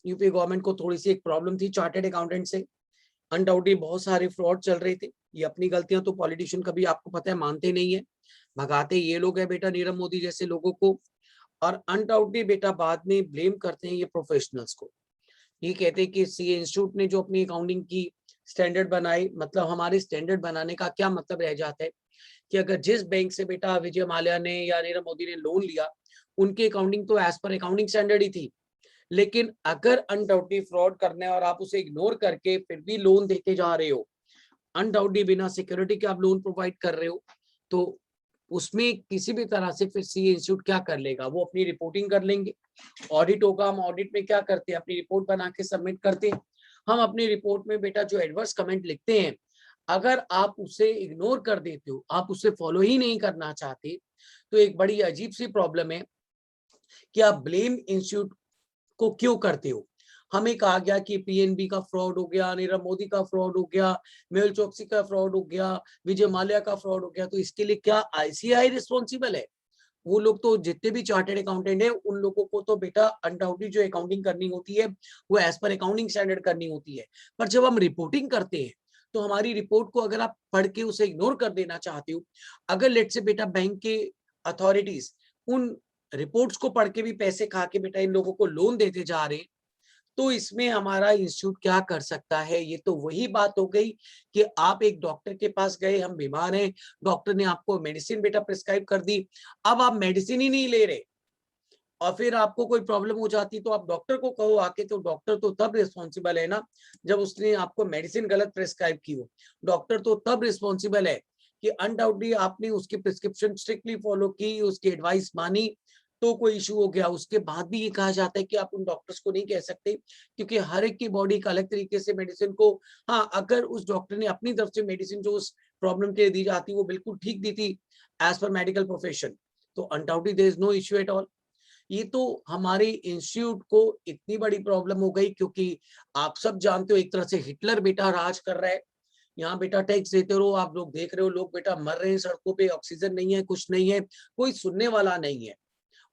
यूपी गवर्नमेंट को थोड़ी सी एक प्रॉब्लम थी चार्टर्ड अकाउंटेंट से, अनडाउटली बहुत सारे फ्रॉड चल रहे थे। ये अपनी गलतियां तो पॉलिटिशियन कभी आपको पता है मानते नहीं है, भगाते ये लोग है बेटा नीरव मोदी जैसे लोगों को, और अनडाउटली बेटा बाद में ब्लेम करते हैं ये प्रोफेशनल्स को। ये कहते हैं कि सीए इंस्टीट्यूट ने जो अपनी अकाउंटिंग की स्टैंडर्ड बनाई, मतलब हमारे स्टैंडर्ड बनाने का क्या मतलब रह जाता है कि अगर जिस बैंक से बेटा विजय माल्या ने या नीरव मोदी ने लोन लिया, उनकी अकाउंटिंग तो एज पर अकाउंटिंग स्टैंडर्ड ही थी, लेकिन अगर अनडाउटली फ्रॉड करने और आप उसे इग्नोर करके फिर भी लोन देते जा रहे हो, अनडाउटली बिना सिक्योरिटी के आप लोन प्रोवाइड कर रहे हो, तो उसमें किसी भी तरह से फिर सीए इंस्टीट्यूट क्या कर लेगा, वो अपनी रिपोर्टिंग कर लेंगे। ऑडिट होगा, हम ऑडिट में क्या करते हैं, अपनी रिपोर्ट बना के सबमिट करते हैं। हम अपनी रिपोर्ट में बेटा जो एडवर्स कमेंट लिखते हैं, अगर आप उसे इग्नोर कर देते हो, आप उसे फॉलो ही नहीं करना चाहते, तो एक बड़ी अजीब सी प्रॉब्लम है कि आप ब्लेम इंस्टीट्यूट को क्यों करते हो। हमें कहा गया कि पीएनबी का फ्रॉड हो गया, नीरव मोदी का फ्रॉड हो गया, मेहुल चोकसी का फ्रॉड हो गया, विजय माल्या का फ्रॉड हो गया, तो इसके लिए क्या आईसीआई रिस्पॉन्सिबल है? वो लोग तो जितने भी चार्टर्ड अकाउंटेंट है उन लोगों को तो बेटा अनडाउटली जो अकाउंटिंग करनी होती है वो एज पर अकाउंटिंग स्टैंडर्ड करनी होती है। पर जब हम रिपोर्टिंग करते हैं तो हमारी रिपोर्ट को अगर आप पढ़ के उसे इग्नोर कर देना चाहते हो, अगर लेट से बेटा बैंक के अथॉरिटीज उन रिपोर्ट्स को पढ़ के भी पैसे खा के बेटा इन लोगों को लोन देते जा रहे हैं, तो इसमें हमारा इंस्टीट्यूट क्या कर सकता है? ये तो वही बात हो गई कि आप एक डॉक्टर के पास गए, हम बीमार हैं, डॉक्टर ने आपको मेडिसिन बेटा प्रिस्क्राइब कर दी, अब आप मेडिसिन ही नहीं ले रहे और फिर आपको कोई प्रॉब्लम हो जाती तो आप डॉक्टर को कहो आके, तो डॉक्टर तो तब रिस्पॉन्सिबल है ना जब उसने आपको मेडिसिन गलत प्रिस्क्राइब की हो। डॉक्टर तो तब रिस्पॉन्सिबल है कि अनडाउटली आपने उसकी प्रिस्क्रिप्शन स्ट्रिक्टली फॉलो की, उसकी एडवाइस मानी, तो कोई इशू हो गया। उसके बाद भी ये कहा जाता है कि आप उन डॉक्टर्स को नहीं कह सकते, क्योंकि हर एक की बॉडी का अलग तरीके से मेडिसिन को, हाँ अगर उस डॉक्टर ने अपनी तरफ से मेडिसिन जो उस प्रॉब्लम के लिए दी जाती वो बिल्कुल ठीक दी थी एज पर मेडिकल प्रोफेशन, तो undoubtedly there is no issue at all. ये तो हमारे इंस्टीट्यूट को इतनी बड़ी प्रॉब्लम हो गई, क्योंकि आप सब जानते हो एक तरह से हिटलर बेटा राज कर रहा है। यहाँ बेटा टैक्स देते रहो, आप लोग देख रहे हो लोग बेटा मर रहे हैं सड़कों पे, ऑक्सीजन नहीं है, कुछ नहीं है, कोई सुनने वाला नहीं है।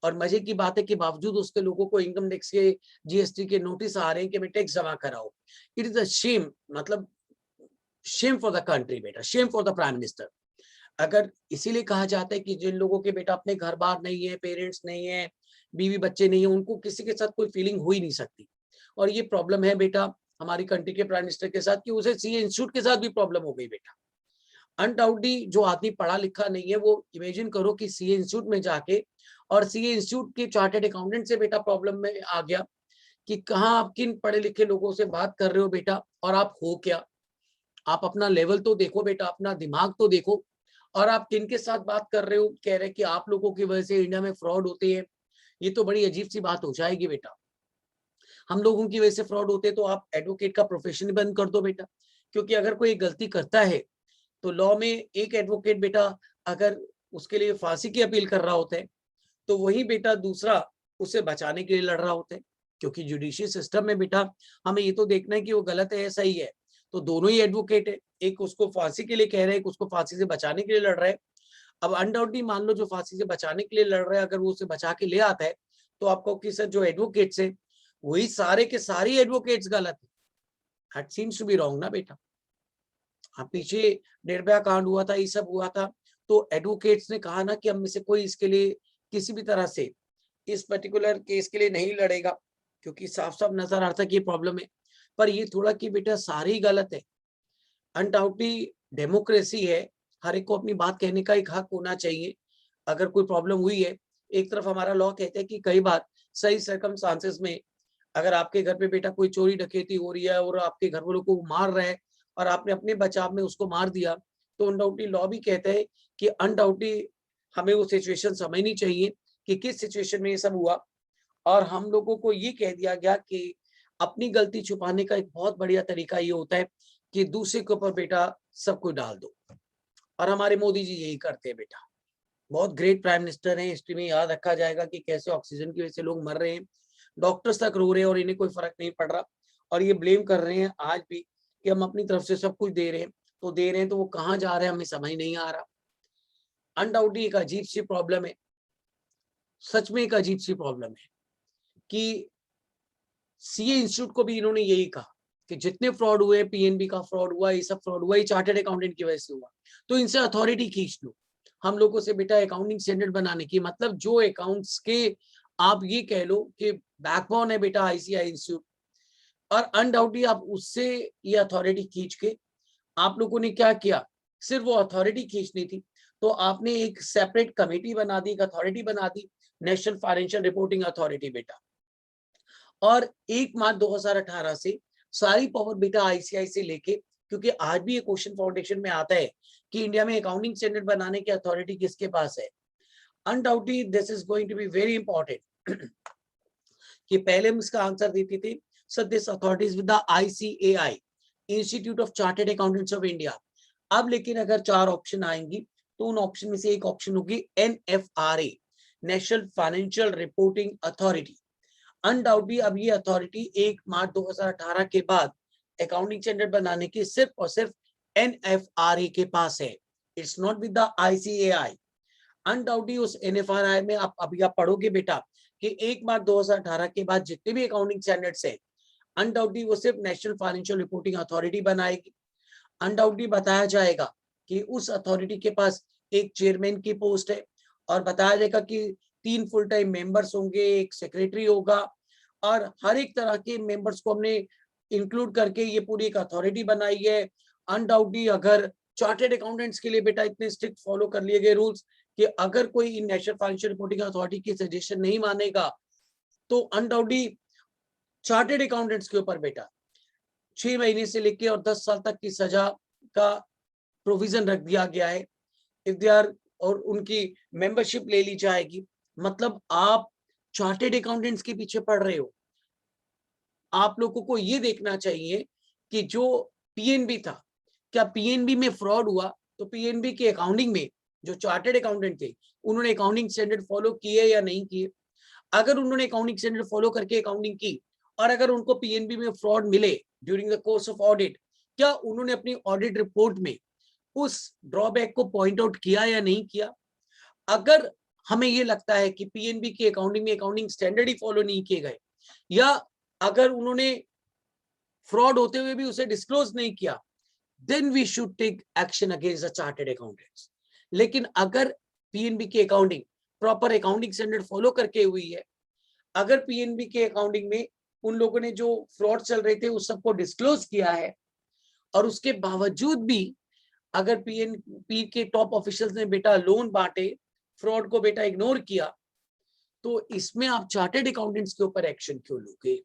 और मजे की बात है कि बावजूद उसके लोगों को इनकम टैक्स के, जीएसटी के नोटिस आ रहे हैं कि मैं टैक्स जमा कराओ। इट इज अ शेम, मतलब शेम फॉर द कंट्री बेटा, Shem for the prime minister. अगर इसीलिए कहा जाता है कि जिन लोगों के बेटा अपने घर बार नहीं है, पेरेंट्स नहीं है, बीवी बच्चे नहीं है, उनको किसी के साथ कोई फीलिंग हो ही नहीं सकती। और ये प्रॉब्लम है बेटा हमारी कंट्री के प्राइम मिनिस्टर के साथ कि उसे सीए इंस्टीट्यूट के साथ भी प्रॉब्लम हो गई बेटा। अनडाउटली जो आदमी पढ़ा लिखा नहीं है वो इमेजिन करो कि सीए इंस्टीट्यूट में जाके, और सीए इंस्टीट्यूट के चार्टर्ड अकाउंटेंट से बेटा प्रॉब्लम में आ गया कि कहाँ आप किन पढ़े लिखे लोगों से बात कर रहे हो बेटा, और आप हो क्या, आप अपना लेवल तो देखो बेटा, अपना दिमाग तो देखो, और आप किन के साथ बात कर रहे हो, कह रहे कि आप लोगों की वजह से इंडिया में फ्रॉड होते हैं। ये तो बड़ी अजीब सी बात हो जाएगी बेटा। हम लोगों की वजह से फ्रॉड होते हैं तो आप एडवोकेट का प्रोफेशन बंद कर दो बेटा, क्योंकि अगर कोई गलती करता है तो लॉ में एक एडवोकेट बेटा अगर उसके लिए फांसी की अपील कर रहा होता है, तो वही बेटा दूसरा उसे बचाने के लिए लड़ रहा होता है। क्योंकि जुडिशियल सिस्टम में बेटा हमें ये तो देखना है कि वो गलत है या सही है, तो दोनों ही एडवोकेट है, एक उसको फांसी के लिए कह रहे हैं, एक उसको फांसी से बचाने के लिए लड़ रहा है। अब अनडाउटली मान लो जो फांसी से बचाने के लिए लड़ रहा है अगर वो उसे बचा के ले आता है, तो आपको कि सर जो एडवोकेट्स है वही सारे के सारी एडवोकेट्स गलत है। That seems to be wrong ना बेटा। पीछे निर्भया कांड हुआ था, ये सब हुआ था, तो एडवोकेट्स ने कहा ना कि हम में से कोई इसके लिए किसी भी तरह से इस पर्टिकुलर केस के लिए नहीं लड़ेगा, क्योंकि साफ साफ नजर आता है कि प्रॉब्लम है। पर ये थोड़ा कि बेटा सारे ही गलत है। अनडाउटली डेमोक्रेसी है, हर एक को अपनी बात कहने का एक हक होना चाहिए। अगर कोई प्रॉब्लम हुई है, एक तरफ हमारा लॉ कहता है कि कई बार सही सर्कमस्टांसेस में अगर आपके घर पे बेटा कोई चोरी डकैती हो रही है और आपके घर वालों को मार रहा है और आपने अपने बचाव में उसको मार दिया, तो अनडाउटली लॉ भी कहता है कि अनडाउटली हमें वो सिचुएशन समझनी चाहिए कि किस सिचुएशन में ये सब हुआ। और हम लोगों को ये कह दिया गया कि अपनी गलती छुपाने का एक बहुत बढ़िया तरीका ये होता है कि दूसरे के ऊपर बेटा सब कुछ डाल दो। और हमारे मोदी जी यही करते हैं बेटा। बहुत ग्रेट प्राइम मिनिस्टर हैं, हिस्ट्री में याद रखा जाएगा कि कैसे ऑक्सीजन की वजह से लोग मर रहे हैं, डॉक्टर्स तक रो रहे हैं और इन्हें कोई फर्क नहीं पड़ रहा, और ये ब्लेम कर रहे हैं आज भी कि हम अपनी तरफ से सब कुछ दे रहे हैं, तो वो कहाँ जा रहे हैं हमें समझ नहीं आ रहा। अनडाउटली एक अजीब सी प्रॉब्लम है, सच में एक अजीब सी प्रॉब्लम है कि सीए इंस्टीट्यूट को भी इन्होंने यही कहा कि जितने फ्रॉड हुए, पीएनबी का फ्रॉड हुआ, ये सब फ्रॉड हुआ, ये चार्टर्ड अकाउंटेंट की वजह से हुआ, तो इनसे अथॉरिटी खींच लो। हम लोगों से बेटा अकाउंटिंग स्टैंडर्ड बनाने की, मतलब जो अकाउंट्स के आप ये कह लो कि बैकबोन है बेटा आईसीआई इंस्टीट्यूट, और अनडाउटली आप उससे ये अथॉरिटी खींच के आप लोगों ने क्या किया, सिर्फ वो अथॉरिटी खींचनी थी तो आपने एक सेपरेट कमेटी बना दी, एक अथॉरिटी बना दी, नेशनल फाइनेंशियल रिपोर्टिंग अथॉरिटी बेटा। और 1 मार्च 2018 से सारी पावर बेटा आईसीआई से लेके, क्योंकि आज भी ये क्वेश्चन फाउंडेशन में आता है कि इंडिया में अकाउंटिंग स्टैंडर्ड बनाने की अथॉरिटी किसके पास है। Undoubtedly this is going to be very important कि पहले हम इसका आंसर देते थे sir this authorities with the ICAI, institute of chartered accountants of India. अब लेकिन अगर 4 ऑप्शन आएंगी तो उन ऑप्शन में से एक ऑप्शन होगी NFRA, national financial reporting authority. Undoubtedly अब ये अथॉरिटी 1 मार्च 2018 के बाद अकाउंटिंग स्टैंडर्ड बनाने की सिर्फ और सिर्फ एनएफआरए के पास है, it's not with the ICAI. Undoubtedly उस एनएफआरए में आप अभी आप पढ़ोगे बेटा कि 1 मार्च 2018 के बाद जितने भी अकाउंटिंग स्टैंडर्ड्स है, अनडाउटली वो सिर्फ नेशनल फाइनेंशियल रिपोर्टिंग अथॉरिटी बनाएगी। अनडाउटली बताया जाएगा कि उस अथॉरिटी के पास एक चेयरमैन की पोस्ट है, और बताया जाएगा कि 3 फुल टाइम मेंबर्स होंगे, एक सेक्रेटरी होगा, और हर एक तरह के मेंबर्स को हमने इंक्लूड करके ये पूरी एक अथॉरिटी बनाई है। अनडाउटली अगर चार्टर्ड अकाउंटेंट्स के लिए बेटा इतने स्ट्रिक्ट फॉलो कर लिए गए रूल्स कि अगर कोई इन नेशनल फाइनेंशियल रिपोर्टिंग अथॉरिटी की सजेशन नहीं मानेगा तो अनडाउटली चार्टर्ड अकाउंटेंट्स के ऊपर बेटा 6 महीने से लेके और 10 साल तक की सजा का प्रोविजन रख दिया गया है इफ दे आर, और उनकी मेंबरशिप ले ली जाएगी। मतलब आप चार्टर्ड अकाउंटेंट्स के पीछे पड़ रहे हो। आप लोगों को ये देखना चाहिए कि जो पीएनबी था, क्या पीएनबी में फ्रॉड हुआ, तो पीएनबी के अकाउंटिंग में जो चार्टर्ड अकाउंटेंट थे उन्होंने अकाउंटिंग स्टैंडर्ड फॉलो किए या नहीं किए। अगर उन्होंने अकाउंटिंग स्टैंडर्ड फॉलो करके अकाउंटिंग की और अगर उनको पीएनबी में फ्रॉड मिले during the course of audit, क्या उन्होंने अपनी ऑडिट रिपोर्ट में उस ड्रॉबैक को पॉइंट आउट किया या नहीं किया। अगर हमें ये लगता है कि पीएनबी की अकाउंटिंग में अकाउंटिंग स्टैंडर्ड ही फॉलो नहीं किए गए, या अगर उन्होंने फ्रॉड होते हुए भी उसे डिस्क्लोज नहीं किया, then we should take action against the chartered accountants. लेकिन अगर पीएनबी की accounting proper accounting standard follow करके हुई है, अगर पीएनबी के अकाउंटिंग में उन लोगों ने जो फ्रॉड चल रहे थे उस सबको डिस्क्लोज किया है, और उसके बावजूद भी अगर पीएनबी के टॉप ऑफिशियल्स ने बेटा लोन बांटे, फ्रॉड को बेटा इग्नोर किया, तो इसमें आप चार्टर्ड अकाउंटेंट्स के ऊपर एक्शन क्यों लोगे?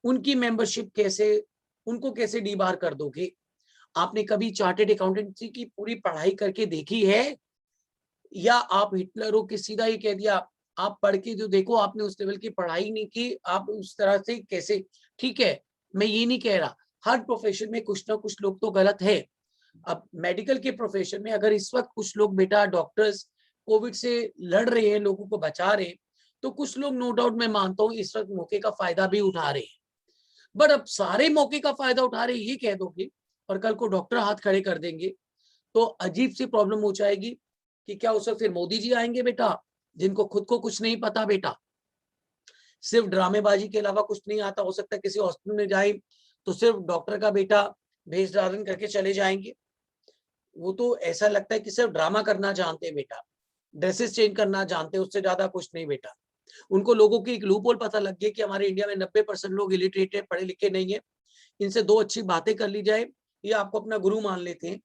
उनकी मेंबरशिप कैसे, उनको कैसे डीबार कर दोगे? आपने कभी चार्टर्ड अकाउंटेंसी की पूरी पढ़ाई करके देखी है, या आप हिटलर हो कि सीधा ही कह दिया? आप पढ़ के जो देखो, आपने उस लेवल की पढ़ाई नहीं की, आप उस तरह से कैसे? ठीक है, मैं ये नहीं कह रहा, हर प्रोफेशन में कुछ ना कुछ लोग तो गलत है। अब मेडिकल के प्रोफेशन में अगर इस वक्त कुछ लोग बेटा डॉक्टर्स कोविड से लड़ रहे हैं, लोगों को बचा रहे हैं, तो कुछ लोग नो डाउट मैं मानता हूँ इस वक्त मौके का फायदा भी उठा रहे हैं। बट अब सारे मौके का फायदा उठा रहे ये कह दोगे और कल को डॉक्टर हाथ खड़े कर देंगे, तो अजीब सी प्रॉब्लम हो जाएगी कि क्या उस वक्त फिर मोदी जी आएंगे बेटा, जिनको खुद को कुछ नहीं पता बेटा, सिर्फ ड्रामेबाजी के अलावा कुछ नहीं आता। हो सकता है किसी हॉस्पिटल में जाए तो सिर्फ डॉक्टर का बेटा भेष धारण करके चले जाएंगे। वो तो ऐसा लगता है कि सिर्फ ड्रामा करना जानते हैं बेटा, ड्रेसेस चेंज करना जानते हैं, उससे ज्यादा कुछ नहीं बेटा। उनको लोगों की एक लूप होल पता लग गया कि हमारे इंडिया में 90% लोग इलिटरेट है, पढ़े लिखे नहीं है, इनसे 2 अच्छी बातें कर ली जाए, ये आपको अपना गुरु मान लेते हैं,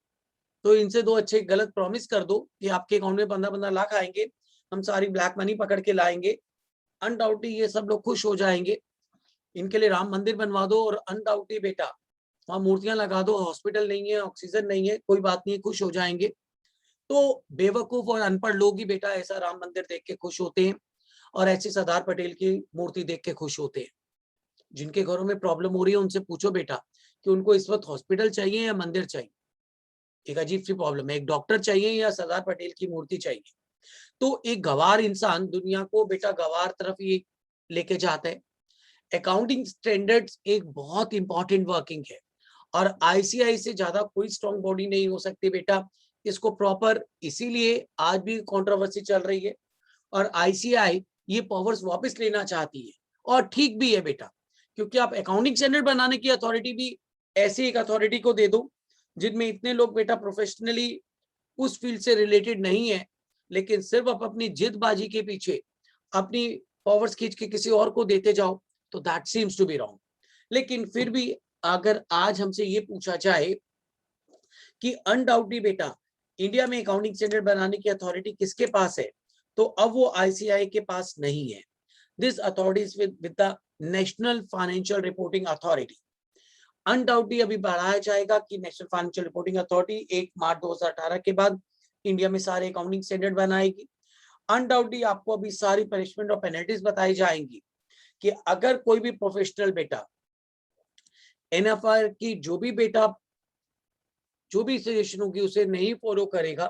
तो इनसे 2 अच्छे गलत प्रॉमिस कर दो कि आपके अकाउंट में 15-15 लाख आएंगे, हम सारी ब्लैक मनी पकड़ के लाएंगे, अनडाउटली ये सब लोग खुश हो जाएंगे। इनके लिए राम मंदिर बनवा दो और अनडाउटली बेटा वहां मूर्तियां लगा दो, हॉस्पिटल नहीं है, ऑक्सीजन नहीं है, कोई बात नहीं, खुश हो जाएंगे। तो बेवकूफ और अनपढ़ लोग ही बेटा ऐसा राम मंदिर देख के खुश होते हैं, और ऐसे सरदार पटेल की मूर्ति देख के खुश होते हैं। जिनके घरों में प्रॉब्लम हो रही है उनसे पूछो बेटा कि उनको इस वक्त हॉस्पिटल चाहिए या मंदिर चाहिए। एक अजीब सी प्रॉब्लम है, एक डॉक्टर चाहिए या सरदार पटेल की मूर्ति चाहिए। तो एक गवार इंसान दुनिया को बेटा गवार तरफ ये लेके जाता है। अकाउंटिंग स्टैंडर्ड्स एक बहुत इंपॉर्टेंट वर्किंग है और आईसीआई से ज्यादा कोई स्ट्रॉन्ग बॉडी नहीं हो सकती बेटा इसको प्रॉपर, इसीलिए आज भी कंट्रोवर्सी चल रही है और आईसीआई ये पावर्स वापस लेना चाहती है और ठीक भी है बेटा, क्योंकि आप अकाउंटिंग स्टैंडर्ड बनाने की अथॉरिटी भी ऐसी एक अथॉरिटी को दे दो जिनमें इतने लोग बेटा प्रोफेशनली उस फील्ड से रिलेटेड नहीं है, लेकिन सिर्फ आप अपनी जिदबाजी के पीछे अपनी पावर्स खींच के किसी और को देते जाओ तो that seems to be wrong. लेकिन फिर भी अगर आज हमसे ये पूछा जाए कि अनडाउटली बेटा इंडिया में अकाउंटिंग स्टैंडर्ड बनाने की अथॉरिटी किसके पास है, तो अब वो आईसीआई के पास नहीं है। This authority is with the national financial reporting authority. Undoubtedly अभी बढ़ाया जाएगा कि national financial reporting authority 1 March 2018 के बाद इंडिया में सारे अकाउंटिंग स्टैंडर्ड बनाएगी। अनडाउटली आपको अभी सारी पनिशमेंट और पेनल्टीज बताई जाएंगी कि अगर कोई भी प्रोफेशनल बेटा एनएफआर की जो भी सजेशन होगी उसे नहीं फॉलो करेगा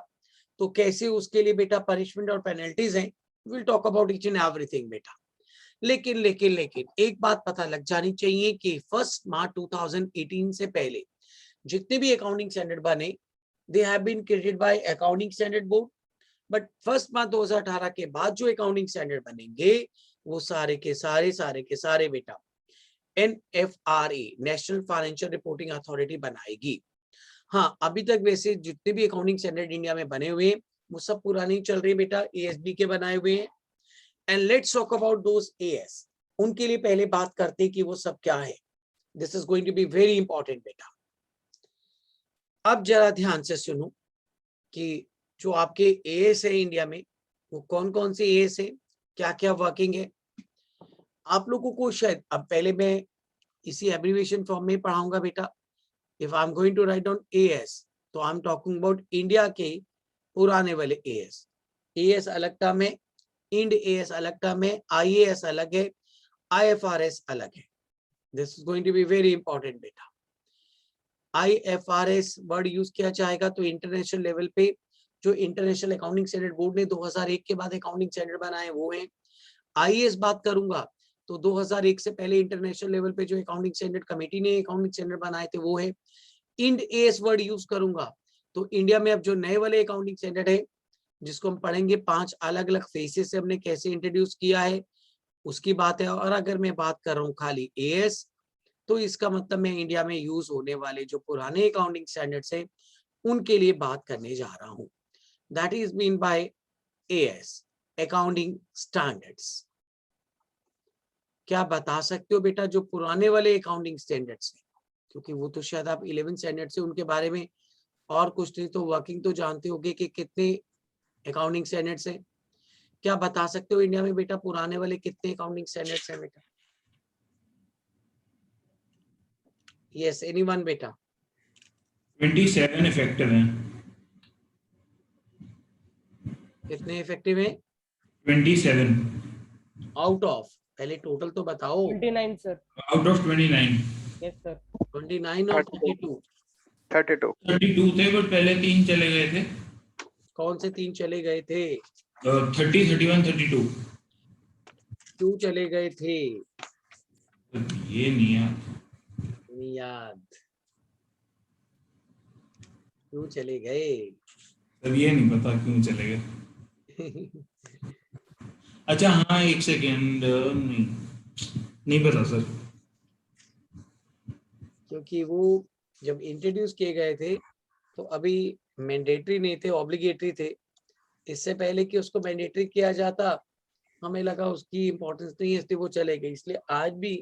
तो कैसे उसके लिए बेटा पनिशमेंट और पेनल्टीज हैं। Will talk about each and everything बेटा। लेकिन एक बात पता लग जानी चाहिए कि 1 मार्च 2018 से पहले जितने भी अकाउंटिंग स्टैंडर्ड बने they have been created by accounting standard board, but 1 March 2018 के बाद जो अकाउंटिंग स्टैंडर्ड बनेंगे वो सारे के सारे बेटा NFRA national financial reporting authority बनाएगी। हाँ, अभी तक वैसे जितने भी अकाउंटिंग स्टैंडर्ड इंडिया में बने हुए हैं वो सब पुराने चल रहे बेटा, ASB के बनाए हुए हैं। And let's talk about those AS। उनके लिए पहले बात करते हैं कि वो सब क्या है। This is going to be very important बेटा। अब जरा ध्यान से सुनो कि जो आपके AS है इंडिया में वो कौन कौन से AS है, क्या क्या वर्किंग है। आप लोगों को शायद अब पहले मैं इसी एब्रिविएशन फॉर्म में पढ़ाऊंगा बेटा। If I am going to write down AS तो I am talking about India के पुराने वाले AS अलग टर्म है, इंड AS अलग टर्म है, IAS अलग है, IFRS अलग है। This is going to be very important बेटा। IFRS वर्ड यूज किया जाएगा तो इंटरनेशनल लेवल पे जो इंटरनेशनल अकाउंटिंग स्टैंडर्ड बोर्ड ने 2001 के बाद अकाउंटिंग स्टैंडर्ड बनाए वो है। IAS बात करूंगा तो 2001 से पहले इंटरनेशनल लेवल पे जो अकाउंटिंग स्टैंडर्ड कमेटी ने अकाउंटिंग स्टैंडर्ड बनाए थे वो है। इंड AS वर्ड यूज करूंगा तो इंडिया में अब जो नए वाले अकाउंटिंग स्टैंडर्ड है जिसको हम पढ़ेंगे 5 अलग अलग फेसेस से हमने कैसे इंट्रोड्यूस किया है उसकी बात है। और अगर मैं बात कर रहा हूँ खाली AS तो इसका मतलब मैं इंडिया में यूज होने वाले जो पुराने अकाउंटिंग स्टैंडर्ड्स हैं उनके लिए बात करने जा रहा हूँ। That is mean by AS accounting standards. क्या बता सकते हो बेटा जो पुराने वाले अकाउंटिंग स्टैंडर्ड्स हैं, क्योंकि वो तो शायद आप 11 स्टैंडर्ड से उनके बारे में और कुछ नहीं तो वर्किंग तो जानते होगे कि कितने अकाउंटिंग स्टैंडर्ड्स हैं। क्या बता सकते हो इंडिया में बेटा पुराने वाले कितने अकाउंटिंग स्टैंडर्ड्स हैं बेटा? यस, एनीवन बेटा? 27 इफेक्टिव हैं। कितने इफेक्टिव हैं? 27 आउट ऑफ, पहले टोटल तो बताओ। 29 sir. Out of 29। Yes sir. 29 और 32? 32 थे बट पहले 3 चले गए थे। कौन से 3 चले गए थे? 30, 31, 32। क्यों चले गए थे? ये नहीं याद क्यों चले गए? सर, ये नहीं पता क्यों चले गए। अच्छा हाँ, एक सेकेंड, नहीं पता सर। क्योंकि वो जब इंट्रोड्यूस किए गए थे तो अभी मैंडेटरी नहीं थे, ऑब्लिगेटरी थे। इससे पहले कि उसको मैंडेटरी किया जाता हमें लगा उसकी इंपॉर्टेंस नहीं है इसलिए वो चले गए। इसलिए आज भी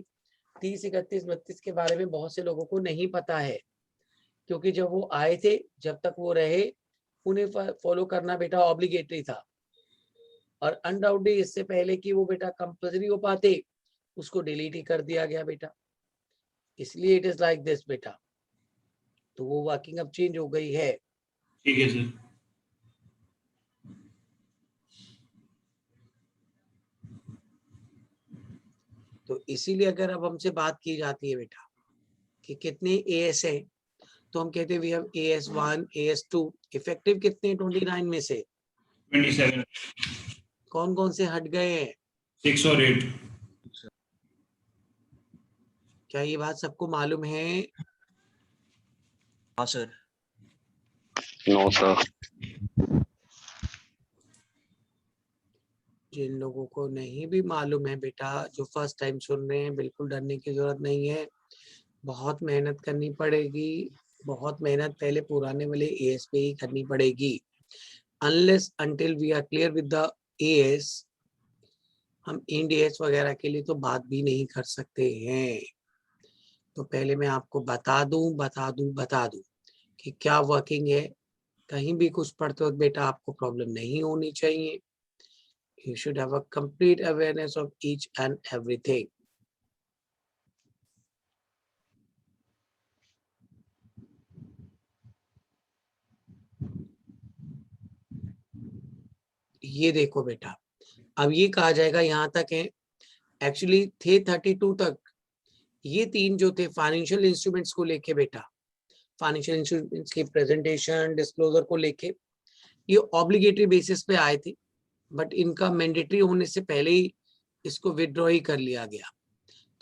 30, 31, 32 के बारे में बहुत से लोगों को नहीं पता है, क्योंकि जब वो आए थे जब तक वो रहे उन्हें फॉलो करना बेटा ऑब्लिगेटरी था। और अनडाउटली इससे पहले कि वो बेटा कंपल्सरी हो पाते उसको डिलीट ही कर दिया गया बेटा। इसलिए इट इज लाइक दिस बेटा। तो वो वर्किंग अब चेंज हो गई है। ठीक है सर। तो इसीलिए अगर अब हमसे बात की जाती है बेटा कि कितने AS है तो हम कहते हैं we have AS1, AS2। Effective कितने 29 में से? 27। कौन कौन से हट गए हैं? 6 और 8। क्या ये बात सबको मालूम है? हाँ सर। No sir. जिन लोगों को नहीं भी मालूम है बेटा, जो फर्स्ट टाइम सुन रहे हैं, बिल्कुल डरने की जरूरत नहीं है। बहुत मेहनत करनी पड़ेगी, बहुत मेहनत पहले पुराने वाले एएस पे ही करनी पड़ेगी। Unless until we are clear with the AS, हम इंड एएस वगैरह के लिए तो बात भी नहीं कर सकते हैं। तो पहले मैं आपको बता दूं कि क्या वर्किंग है। कहीं भी कुछ पढ़ते हो बेटा आपको प्रॉब्लम नहीं होनी चाहिए। You should have a complete awareness of each and everything. ये देखो बेटा, अब ये कहा जाएगा यहाँ तक है, एक्चुअली थे 32 तक। ये तीन जो थे फाइनेंशियल इंस्ट्रूमेंट्स को लेके बेटा, फाइनेंशियल इंस्ट्रूमेंट्स की प्रेजेंटेशन डिस्क्लोजर को लेके ये ऑब्लिगेटरी बेसिस पे आए थे, बट इनका मैंडेटरी होने से पहले ही इसको विड्रॉ ही कर लिया गया।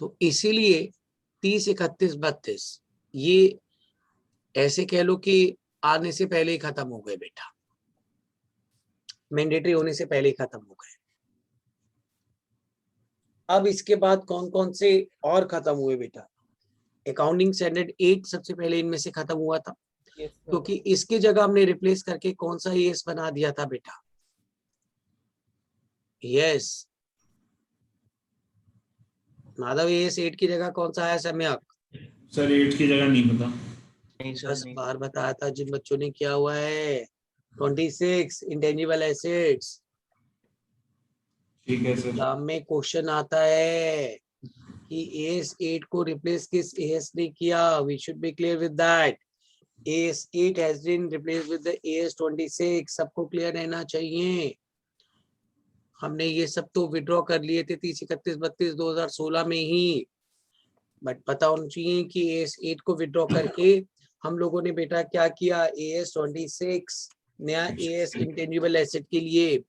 तो इसीलिए 30, 31, 32 ये ऐसे कह लो कि आने से पहले ही खत्म हो गए बेटा, मैंडेटरी होने से पहले ही खत्म हो गए। अब इसके बाद कौन कौन से और खत्म हुए बेटा? अकाउंटिंग स्टैंडर्ड 8 सबसे पहले इनमें से खत्म हुआ था, क्योंकि इसकी जगह हमने रिप्लेस करके कौन सा एएस बना दिया था बेटा? यस माधव, एएस 8 की जगह कौन सा आया सम्यक? सर 8 की जगह नहीं पता। नहीं सर 10 नहीं। बार बताया था जिन बच्चों ने किया हुआ है। 26 इंटेंजिबल एसेट्स। ठीक है सर। एग्जाम में क्वेश्चन आता है कि एएस 8 को रिप्लेस किस एएस ने किया। We should be clear with that. AS 8 has been replaced with the AS 26। सबको क्लियर रहना चाहिए। हमने ये सब तो विड्रॉ कर लिए थे 30, 31, 32 2016 में ही, बट पता होना चाहिए कि एएस 8 को विड्रॉ करके हम लोगों ने बेटा क्या किया, एएस 26 नया एएस इंटेंजिबल एसेट के लिए।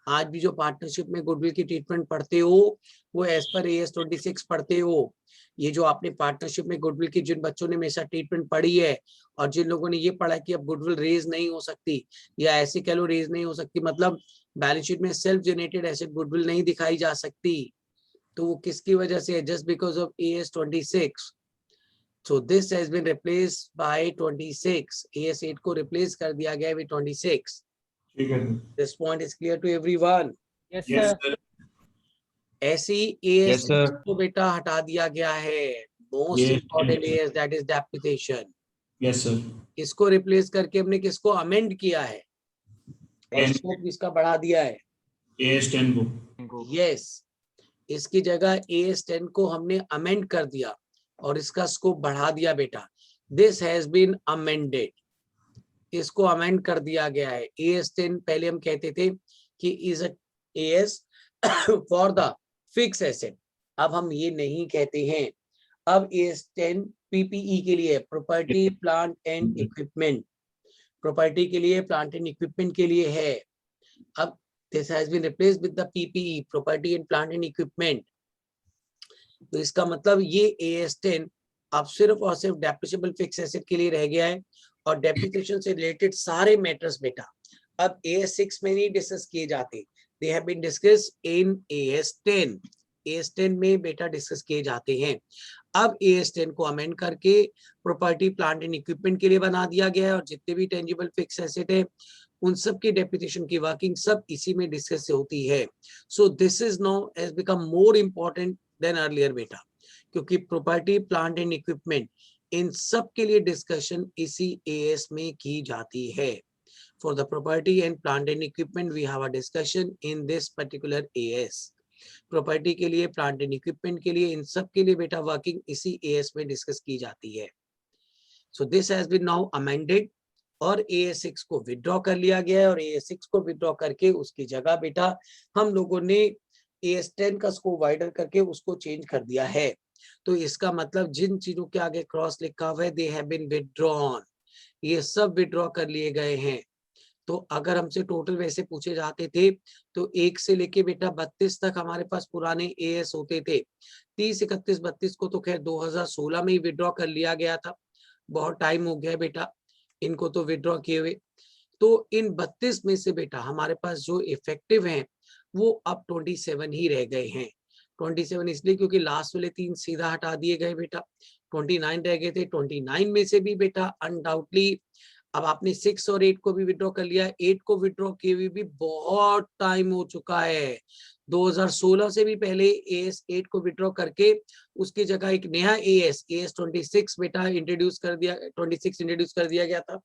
आज भी जो पार्टनरशिप में गुडविल की ट्रीटमेंट पढ़ते हो वो एज पर एएस 26 पढ़ते हो। ये जो आपने पार्टनरशिप में गुडविल की जिन बच्चों ने हमेशा ट्रीटमेंट पढ़ी है और जिन लोगों ने ये पढ़ा कि अब गुडविल रेज नहीं हो सकती, या ऐसे कह लो रेज नहीं हो सकती, मतलब बैलेंस शीट में सेल्फ जनरेटेड एसेट गुडविल नहीं दिखाई जा सकती, तो वो किसकी वजह से है? Just because of as 26। So this has been replaced by 26. AS8 को replace कर दिया गया with 26. ठीक है sir. This point is clear to everyone. Yes sir. ऐसी Yes, AS6 sir. को बेटा हटा दिया गया है। Most Yes, important yes. AS, that is depreciation. Yes sir. इसको रिप्लेस करके हमने किसको अमेंड किया है और स्कोप इसका बढ़ा दिया है। AS10 को। Yes, इसकी जगह AS10 को हमने अमेंड कर दिया और इसका स्कोप बढ़ा दिया बेटा। दिस हैज बीन अमेंडेड, इसको अमेंड कर दिया गया है। AS10 पहले हम कहते थे कि is a AS for the fix asset, अब हम ये नहीं कहते हैं। अब AS10 PPE के लिए, property plant and equipment, property के लिए, प्लांट एंड इक्विपमेंट के लिए है। अब this has been replaced with the PPE, property and plant and equipment. तो इसका मतलब ये AS10 अब सिर्फ और सिर्फ डेप्रिसिएबल फिक्स एसेट के लिए रह गया है और डेप्रिसिएशन से रिलेटेड सारे मैटर्स बेटा अब AS6 में नहीं डिस्कस किए जाते, they have been discussed in AS10। AS10 में बेटा डिस्कस किए जाते हैं। अब AS10 को अमेंड करके प्रॉपर्टी प्लांट एंड इक्विपमेंट के लिए बना दिया गया है और जितने भी टेंजिबल फिक्स एसेट है उन सब की डेप्रिसिएशन की वर्किंग सब इसी में डिस्कस होती है। So this is now has become more important then earlier बेटा, क्योंकि प्रॉपर्टी प्लांट एंड इक्विपमेंट इन सब के लिए डिस्कशन इसी एएस में की जाती है। For the property and plant and equipment we have a discussion in this particular AS. Property के लिए, प्लांट एंड इक्विपमेंट के लिए, इन सब के लिए बेटा वर्किंग इसी एएस में डिस्कस की जाती है। So this has been now amended और AS6 को विड्रॉ कर लिया गया है और AS6 को विड्रॉ करके उसकी जगह बेटा हम लोगों ने AS10 का स्कोप वाइडर करके उसको चेंज कर दिया है। तो इसका मतलब जिन चीजों के आगे क्रॉस लिखा हुआ है दे हैव बीन विड्रॉन, ये सब विड्रॉ कर लिए गए हैं। तो अगर हमसे टोटल वैसे पूछे जाते थे तो 1 से लेके बेटा 32 तक हमारे पास पुराने AS होते थे, 30, 31, 32 को तो खैर 2016 में ही विड्रॉ कर लिया गया था, बहुत टाइम हो गया बेटा इनको तो विड्रॉ किए हुए। तो इन 32 में से बेटा हमारे पास जो इफेक्टिव हैं वो अब 27 ही रह गए हैं। 27 इसलिए क्योंकि लास्ट वाले 3 सीधा हटा दिए गए बेटा, 29 रह गए थे। 29 में से भी बेटा अनडाउटली अब आपने 6 और 8 को भी विड्रॉ कर लिया। 8 को विड्रॉ किए हुए भी बहुत टाइम हो चुका है, 2016 से भी पहले AS 8 को विड्रॉ करके उसकी जगह एक नया AS 26 बेटा इंट्रोड्यूस कर दिया, 26 इंट्रोड्यूस कर दिया गया था।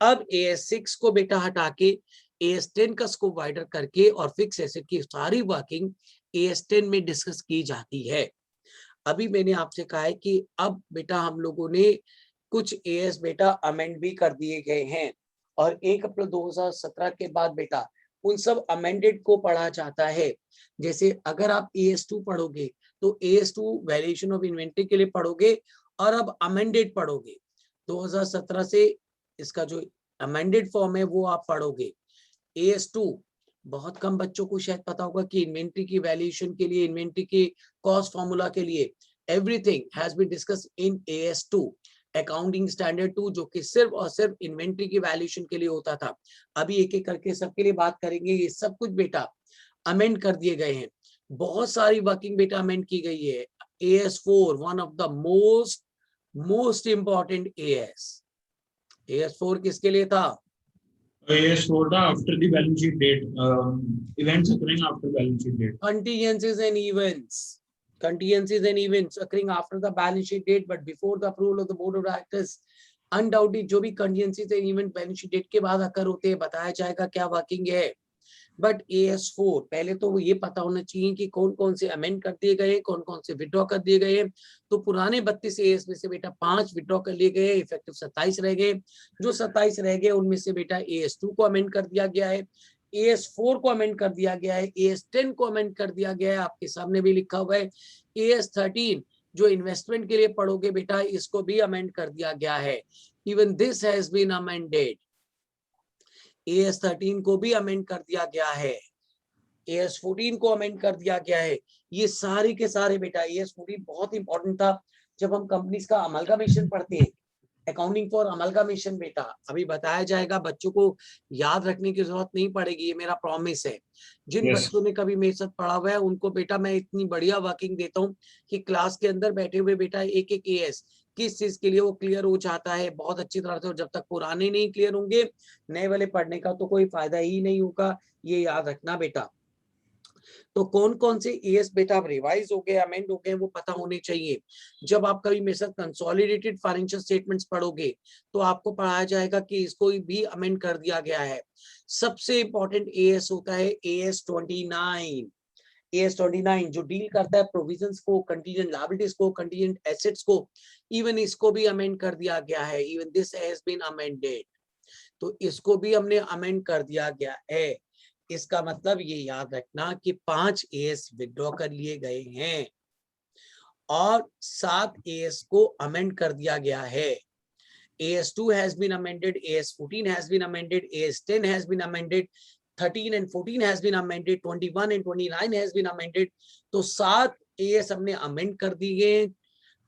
अब AS 6 को बेटा हटा के AS 10 का स्कोप वाइडर करके और फिक्स एसेट की सारी वर्किंग AS 10 में डिस्कस की जाती है। अभी मैंने आपसे कहा है कि अब बेटा हम लोगों ने कुछ AS बेटा अमेंड भी कर दिए गए हैं और 1 अप्रैल 2017 के बाद बेटा उन सब अमेंडेड को पढ़ा जाता है। जैसे अगर आप AS2 पढ़ोगे तो AS2 वैल्यूएशन ऑफ इन्वेंटरी के लिए पढ़ोगे और अब अमेंडेड पढ़ोगे। 2017 से इसका जो अमेंडेड फॉर्म है वो आप पढ़ोगे। AS2 बहुत कम बच्चों को शायद पता होगा कि इन्वेंटरी की वैल्यूएशन के लिए, इन्वेंटरी के कॉस्ट फॉर्मूला के लिए everything has been discussed in AS2 accounting standard 2, जो कि सिर्फ और सिर्फ इन्वेंटरी की वैल्यूएशन के लिए होता था। अभी एक एक करके सबके लिए बात करेंगे। ये सब कुछ बेटा अमेंड कर दिए गए हैं, बहुत सारी वर्किंग बेटा अमेंड की गई है। AS4 one of the most important AS4 किसके लिए था? AS4 था after the balance sheet date, events occurring after balance sheet date. Contingencies and events occurring after the balance sheet date but before the approval of the board of directors. Undoubtedly जो भी contingencies and event balance sheet date के बाद अकर होते हैं बताया जाएगा क्या working है। बट AS4 पहले तो वो ये पता होना चाहिए कि कौन कौन से अमेंड कर दिए गए, कौन कौन से विड्रॉ कर दिए गए। तो पुराने 32 AS में से बेटा 5 विड्रॉ कर लिए गए, इफेक्टिव 27 रह गए। जो 27 रह गए उनमें से बेटा AS2 को अमेंड कर दिया गया है, AS4 को अमेंड कर दिया गया है, AS10 को अमेंड कर दिया गया है, आपके सामने भी लिखा हुआ है। AS13 जो इन्वेस्टमेंट के लिए पढ़ोगे बेटा इसको भी अमेंड कर दिया गया है। Even this has been amended. AS13 को भी अमेंड कर दिया गया है, AS14 को अमेंड कर दिया गया है। ये सारे के सारे बेटा AS14 बहुत इंपॉर्टेंट था जब हम कंपनीज का अमलगामेशन पढ़ते हैं, अकाउंटिंग फॉर अमलगामेशन बेटा अभी बताया जाएगा। बच्चों को याद रखने की जरूरत नहीं पड़ेगी, ये मेरा प्रॉमिस है। जिन बच्चों ने कभी मेरे साथ पढ़ा हुआ है उनको बेटा मैं इतनी बढ़िया वर्किंग देता हूँ कि क्लास के अंदर बैठे हुए बेटा एक एक AS किस चीज के लिए वो क्लियर हो जाता है बहुत अच्छी तरह से। और जब तक पुराने नहीं क्लियर होंगे नए वाले पढ़ने का तो कोई फायदा ही नहीं होगा, ये याद रखना बेटा। तो कौन कौन से AS बेटा अब रिवाइज हो गए, अमेंड हो गए वो पता होने चाहिए। जब आप कभी मेरे साथ कंसोलिडेटेड फाइनेंशियल स्टेटमेंट्स पढ़ोगे तो आपको पढ़ाया जाएगा कि इसको भी अमेंड कर दिया गया है। सबसे इंपॉर्टेंट AS होता है AS29। AS29 जो डील करता है प्रोविजंस को, कंटीजेंट लायबिलिटीज को, कंटीजेंट एसेट्स को, इवन इसको भी अमेंड कर दिया गया है। Even this has been amended, तो इसको भी हमने अमेंड कर दिया गया है। इसका मतलब ये याद रखना कि 5 AS विड्रॉ कर लिए गए हैं और 7 AS को अमेंड कर दिया गया है। AS2 has been amended, AS14 has been amended, AS10 has been amended, 13 and 14 has been amended, 21 and 29 has been amended। तो 7 AS हमने अमेंड कर दिए,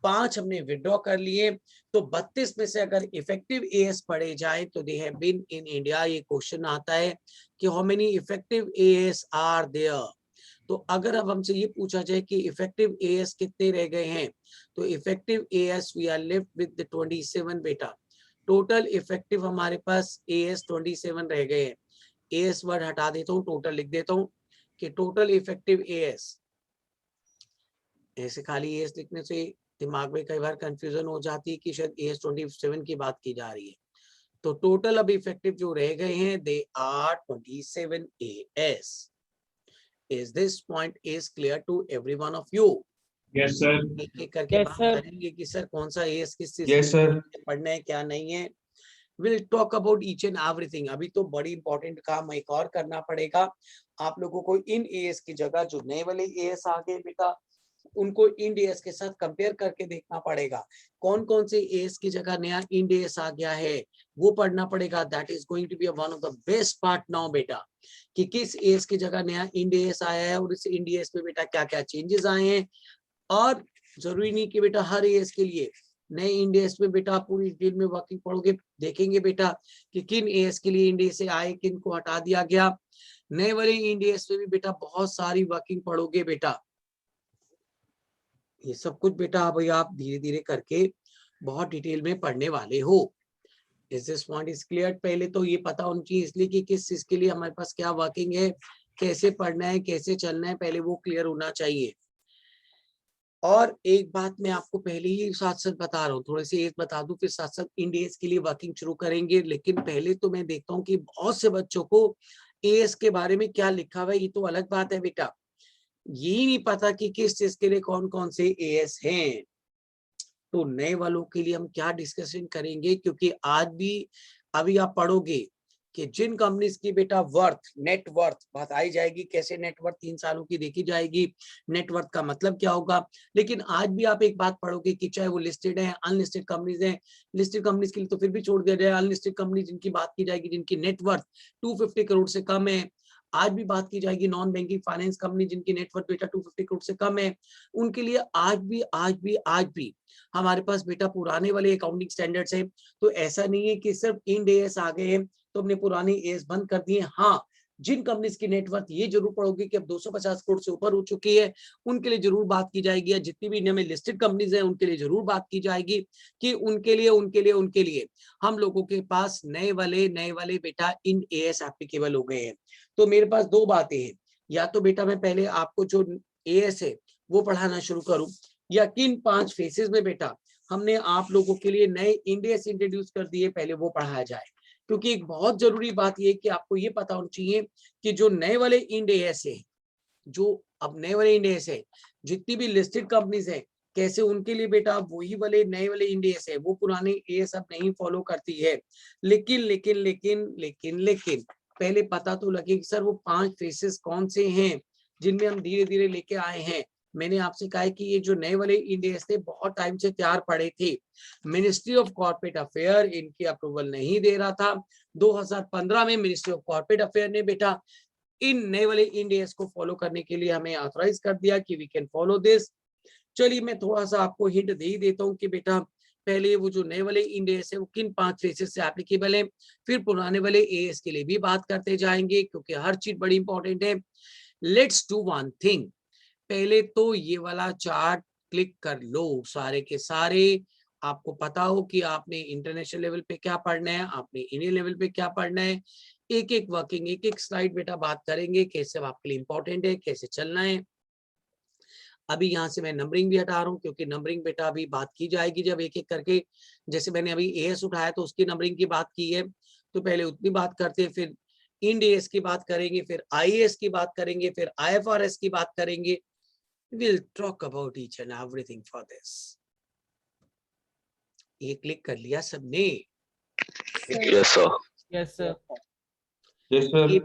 5 हमने विड्रॉ कर लिए। तो 32 में से अगर इफेक्टिव AS पढ़े जाए तो they have been in India. ये क्वेश्चन आता है कि how many effective AS are there. तो अगर अब हमसे ये पूछा जाए कि इफेक्टिव AS कितने रह गए हैं तो effective AS we are left with 27 बेटा। टोटल इफेक्टिव हमारे पास AS 27 रह गए हैं। AS वर्ड हटा देता हूँ, टोटल लिख देता हूँ कि टोटल इफेक्टिव AS, ऐसे खाली AS लिखने से दिमाग में कई बार कंफ्यूजन हो जाती है कि शायद AS 27 की बात की जा रही है। तो टोटल अब इफेक्टिव जो रह गए हैं they are 27 AS। Is this point is clear to every one of you? Yes sir. एक एक करके बात करेंगे कि सर कौन सा AS किस चीज के पढ़ना है क्या नहीं है। We'll talk about each and everything। अभी तो बड़ी इंपॉर्टेंट काम एक और करना पड़ेगा आप लोगों को। इन AS की जगह जो नए वाले AS आ गए बेटा उनको इंड AS के साथ कंपेयर करके देखना पड़ेगा। कौन कौन से AS की जगह नया इंड AS आ गया है वो पढ़ना पड़ेगा। That is going to be one of the best part now बेटा, कि किस AS की जगह नया इंड AS आया है और इस इंड AS में बेटा क्या क्या चेंजेस आए हैं। और जरूरी नहीं कि बेटा हर एएस के लिए नए इंडेस में बेटा पूरी डिटेल में वर्किंग पढ़ोगे, देखेंगे बेटा कि किन एएस के लिए इंडेस से आए, किन को हटा दिया गया। नए वाले इंडेस में भी बेटा बहुत सारी वर्किंग पढ़ोगे बेटा। ये सब कुछ बेटा भाई आप धीरे धीरे करके बहुत डिटेल में पढ़ने वाले हो। Is this point is clear? पहले तो ये पता होना चाहिए इसलिए कि किस चीज के लिए हमारे पास क्या वर्किंग है, कैसे पढ़ना है, कैसे चलना है, पहले वो क्लियर होना चाहिए। और एक बात मैं आपको पहले ही साथ साथ बता रहा हूँ, थोड़े से एक बता दूं, फिर साथ साथ इंडेस के लिए वर्किंग शुरू करेंगे। लेकिन पहले तो मैं देखता हूँ कि बहुत से बच्चों को एएस के बारे में क्या लिखा हुआ है, ये तो अलग बात है बेटा, यही नहीं पता कि किस चीज के लिए कौन कौन से एएस हैं। तो नए वालों के लिए हम क्या डिस्कशन करेंगे, क्योंकि आज भी अभी आप पढ़ोगे कि जिन कंपनीज की बेटा वर्थ, नेट वर्थ बताई जाएगी, कैसे नेटवर्थ 3 सालों की देखी जाएगी, नेटवर्थ का मतलब क्या होगा। लेकिन आज भी आप एक बात पढ़ोगे कि चाहे वो लिस्टेड है, अनलिस्टेड कंपनीज है, लिस्टेड कंपनीज के लिए तो फिर भी छोड़ दिया जाए, अनलिस्टेड कंपनी जिनकी बात की जाएगी, जिनकी नेटवर्थ 250 करोड़ से कम है, आज भी बात की जाएगी नॉन बैंकिंग फाइनेंस कंपनी जिनकी नेटवर्थ बेटा 250 करोड़ से कम है, उनके लिए आज भी हमारे पास बेटा पुराने वाले अकाउंटिंग स्टैंडर्ड्स हैं। तो ऐसा नहीं है कि सिर्फ इंड एएस आ गए हैं तो हमने पुराने एएस बंद कर दिए। हाँ, जिन कंपनीज की नेटवर्थ ये जरूर पढ़ोगे कि अब 250 करोड़ से ऊपर हो चुकी है, उनके लिए जरूर बात की जाएगी, या जितनी भी इंडिया में लिस्टेड कंपनीज हैं उनके लिए जरूर बात की जाएगी कि उनके लिए हम लोगों के पास नए वाले बेटा इन एएस एप्लीकेबल हो गए हैं। तो मेरे पास दो बातें हैं, या तो बेटा मैं पहले आपको जो एएस है वो पढ़ाना शुरू करूं, या किन 5 फेसेस में बेटा हमने आप लोगों के लिए नए इंडेस इंट्रोड्यूस कर दिए, पहले वो पढ़ाया जाए। क्योंकि एक बहुत जरूरी बात ये कि आपको ये पता होना चाहिए कि जो नए वाले इंडेस है, जो अब नए वाले इंडेस है, जितनी भी लिस्टेड कंपनीज है, कैसे उनके लिए बेटा वही वाले नए वाले इंडेस है, वो पुराने एएस अब नहीं फॉलो करती है। लेकिन पहले पता तो लगे कि सर वो 5 फेसेस कौन से हैं जिनमें हम धीरे धीरे लेके आए हैं। मैंने आपसे कहा है कि ये जो नए वाले इंडेस थे बहुत टाइम से तैयार पड़े थे, मिनिस्ट्री ऑफ कॉर्पोरेट अफेयर इनकी अप्रूवल नहीं दे रहा था। 2015 में मिनिस्ट्री ऑफ कॉर्पोरेट अफेयर ने बेटा इन नए वाले इंडेस को फॉलो करने के लिए हमें ऑथराइज कर दिया कि वी कैन फॉलो दिस। चलिए मैं थोड़ा सा आपको हिंट दे ही देता हूँ कि बेटा पहले वो जो नए वाले इंडेस है वो किन 5 फेसेस से एप्लीकेबल है, फिर पुराने वाले एएस के लिए भी बात करते जाएंगे क्योंकि हर चीज बड़ी इंपॉर्टेंट है। लेट्स डू वन थिंग, पहले तो ये वाला चार्ट क्लिक कर लो सारे के सारे। आपको पता हो कि आपने इंटरनेशनल लेवल पे क्या पढ़ना है, आपने इंडियन लेवल पे क्या पढ़ना है। एक एक वर्किंग, एक एक स्लाइड बेटा बात करेंगे कैसे आपके लिए इंपॉर्टेंट है, कैसे चलना है। अभी यहाँ से मैं नंबरिंग भी हटा रहा हूँ क्योंकि नंबरिंग बेटा अभी बात की जाएगी जब एक एक करके, जैसे मैंने अभी एएस उठाया तो उसकी नंबरिंग की बात की है, तो पहले उतनी बात करते हैं, फिर इंड एएस की बात करेंगे, फिर आईएएस की बात करेंगे, फिर आईएफआरएस की बात करेंगे। We'll talk about each and everything for this. ये क्लिक कर लिया सबने? Yes, sir. Yes, sir. Yes, sir. ये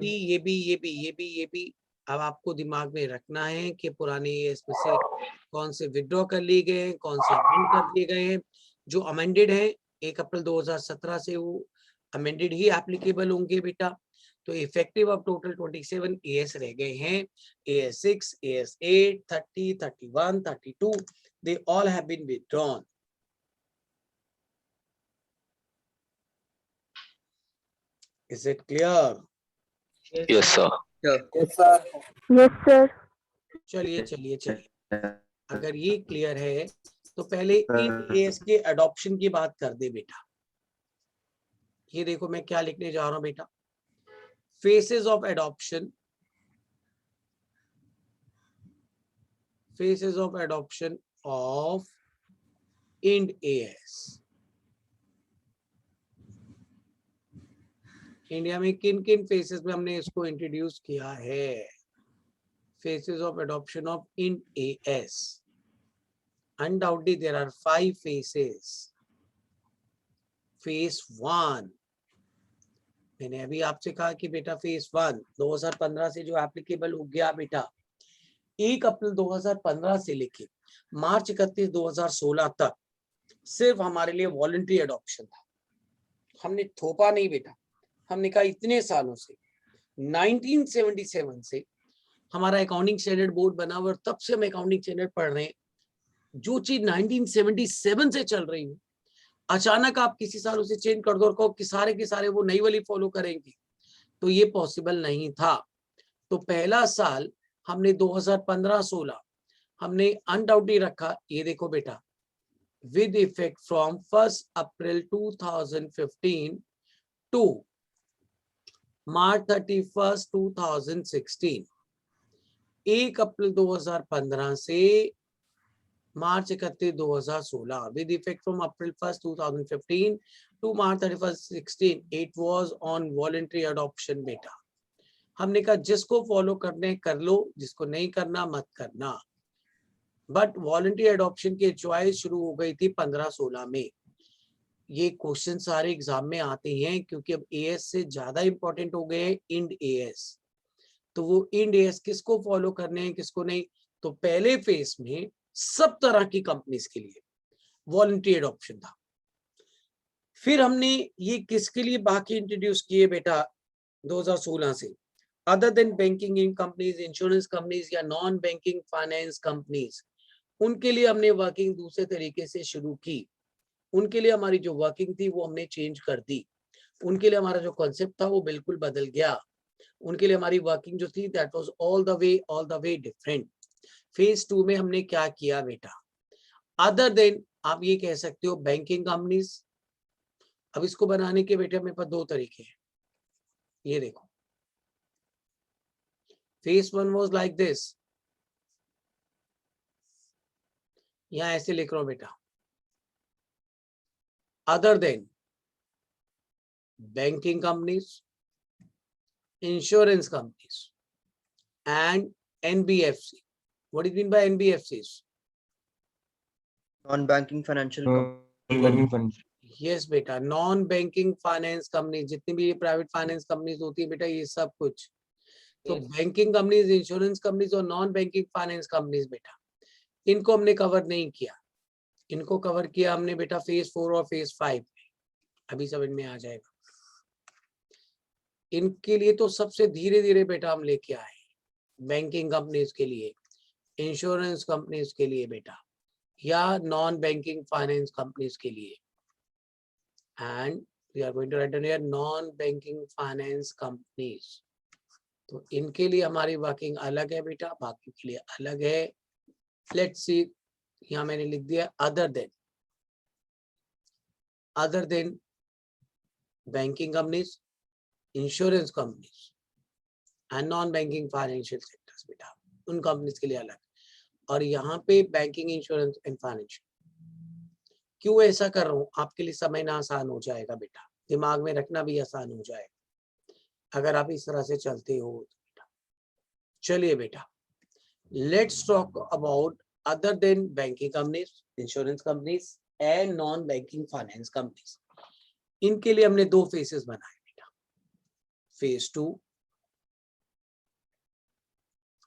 भी अब आपको दिमाग में रखना है कि पुराने इसमें से कौन से विड्रॉ कर लिए गए हैं, कौन से अमेंड कर दिए गए हैं। जो अमेंडेड है 1 अप्रैल 2017 से वो अमेंडेड ही एप्लीकेबल होंगे बेटा। तो इफेक्टिव अब टोटल 27 एएस रह गए हैं, AS 6, AS 8, 30, 31, 32, they all have been withdrawn. Is it clear? Yes, sir. Yes, sir. Yes, sir. चलिए अगर ये क्लियर है तो पहले इन एएस के अडॉप्शन की बात कर दे बेटा। ये देखो मैं क्या लिखने जा रहा हूं बेटा, phases of adoption of IND AS। India में किन किन फेसेस में हमने इसको इंट्रोड्यूस किया है। Faces of adoption of IND AS, undoubtedly there are 5 phases. Phase 1, मैंने अभी आपसे कहा कि बेटा फेज 1 2015 से जो एप्लीकेबल हो गया बेटा, 1 अप्रैल 2015 से लेके मार्च 31 2016 तक सिर्फ हमारे लिए वॉलंटरी एडॉप्शन था। हमने थोपा नहीं बेटा, हमने कहा इतने सालों से 1977 से हमारा अकाउंटिंग स्टैंडर्ड बोर्ड बना हुआ, तब से हम अकाउंटिंग स्टैंडर्ड पढ़ रहे हैं, जो चीज 1977 से चल रही हो, अचानक आप किसी साल उसे चेंज कर दो और कहो कि सारे के सारे वो नई वाली फॉलो करेंगे, तो ये पॉसिबल नहीं था। तो पहला साल हमने 2015-16 हमने अनडाउटली रखा, ये देखो बेटा, with effect from 1st April 2015 to March 31st 2016। 1 अप्रैल 2015 से मार्च 31 2016 with effect from April 1st 2015 to March 31st 16 it was on voluntary adoption बेटा। हमने कहा जिसको फॉलो करने कर लो, जिसको नहीं करना मत करना। बट वॉलंटरी एडॉप्शन की चॉइस शुरू हो गई थी 15-16 में। ये क्वेश्चन सारे एग्जाम में आते हैं क्योंकि अब एएस से ज्यादा इंपॉर्टेंट हो गए इंड एएस। तो वो इंड एएस किसको फॉलो करने हैं, किसको नहीं। तो पहले फेज में सब तरह की कंपनीज के लिए वॉलंटरी एडॉप्शन था। फिर हमने ये किसके लिए बाकी इंट्रोड्यूस किए बेटा 2016 से, other than banking in companies, insurance companies या नॉन बैंकिंग फाइनेंस कंपनीज, उनके लिए हमने वर्किंग दूसरे तरीके से शुरू की। उनके लिए हमारी जो वर्किंग थी वो हमने चेंज कर दी। उनके लिए हमारा जो कॉन्सेप्ट था वो बिल्कुल बदल गया। उनके लिए हमारी वर्किंग जो थी that was all the way different. Phase 2 में हमने क्या किया बेटा, अदर देन आप ये कह सकते हो बैंकिंग कंपनीज। अब इसको बनाने के बेटे मेरे पास दो तरीके हैं, ये देखो। फेज 1 वाज लाइक दिस, यहां ऐसे लिख रहा हूं बेटा, other than banking companies, insurance companies, and NBFC. What do you mean by NBFCs? Non-banking financial non-banking Yes बेटा, नॉन बैंकिंग फाइनेंस कंपनी, जितनी भी प्राइवेट फाइनेंस कंपनीज होती है बेटा, ये सब कुछ। तो बैंकिंग कंपनीज, इंश्योरेंस कंपनीज और नॉन बैंकिंग फाइनेंस कंपनीज बेटा, इनको हमने कवर नहीं किया। इनको कवर किया हमने बेटा फेज 4 और फेज 5 में। अभी समझ में आ जाएगा। इनके लिए तो सबसे धीरे धीरे बेटा हम लेके आए, बैंकिंग कंपनीज के लिए, इंश्योरेंस कंपनीज के लिए बेटा, या नॉन बैंकिंग फाइनेंस कंपनीज के लिए। And we are going to write down here non banking finance companies. तो इनके लिए हमारी वर्किंग अलग है बेटा, बाकी के लिए अलग है। लेट्स सी, यहाँ मैंने लिख दिया other than banking companies, insurance companies and non banking financial sectors बेटा, उन कंपनीज के लिए अलग। और यहाँ पे बैंकिंग, इंश्योरेंस एंड फाइनेंशियल। क्यों ऐसा कर रहा हूँ, आपके लिए समझना आसान हो जाएगा बेटा, दिमाग में रखना भी आसान हो जाएगा अगर आप इस तरह से चलते हो तो बेटा। चलिए बेटा, let's talk about other than banking companies, insurance companies and non banking finance companies. इनके लिए हमने दो फेसेस बनाए बेटा, फेज 2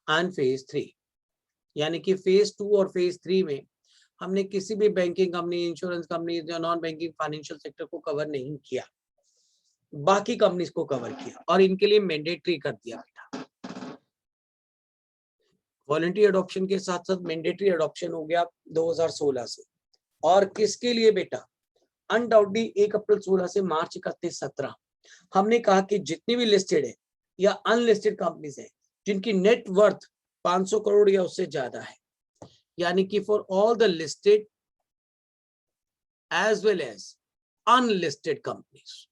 एंड फेज 3। यानी कि फेज 2 और फेज 3 में हमने किसी भी बैंकिंग कंपनी, इंश्योरेंस कंपनी या नॉन बैंकिंग फाइनेंशियल सेक्टर को कवर नहीं किया, बाकी कंपनीज को कवर किया और इनके लिए मैंडेटरी कर दिया बेटा। वॉलंटरी एडॉप्शन के साथ साथ मैंडेटरी एडॉप्शन हो गया 2016 से। और किसके लिए बेटा, अनडाउटली 1 अप्रैल 16 से मार्च 31 17 हमने कहा कि जितनी भी लिस्टेड है या अनलिस्टेड कंपनीज है जिनकी नेट वर्थ 500 करोड़ या उससे ज्यादा है, यानी कि for all the listed as well as unlisted companies,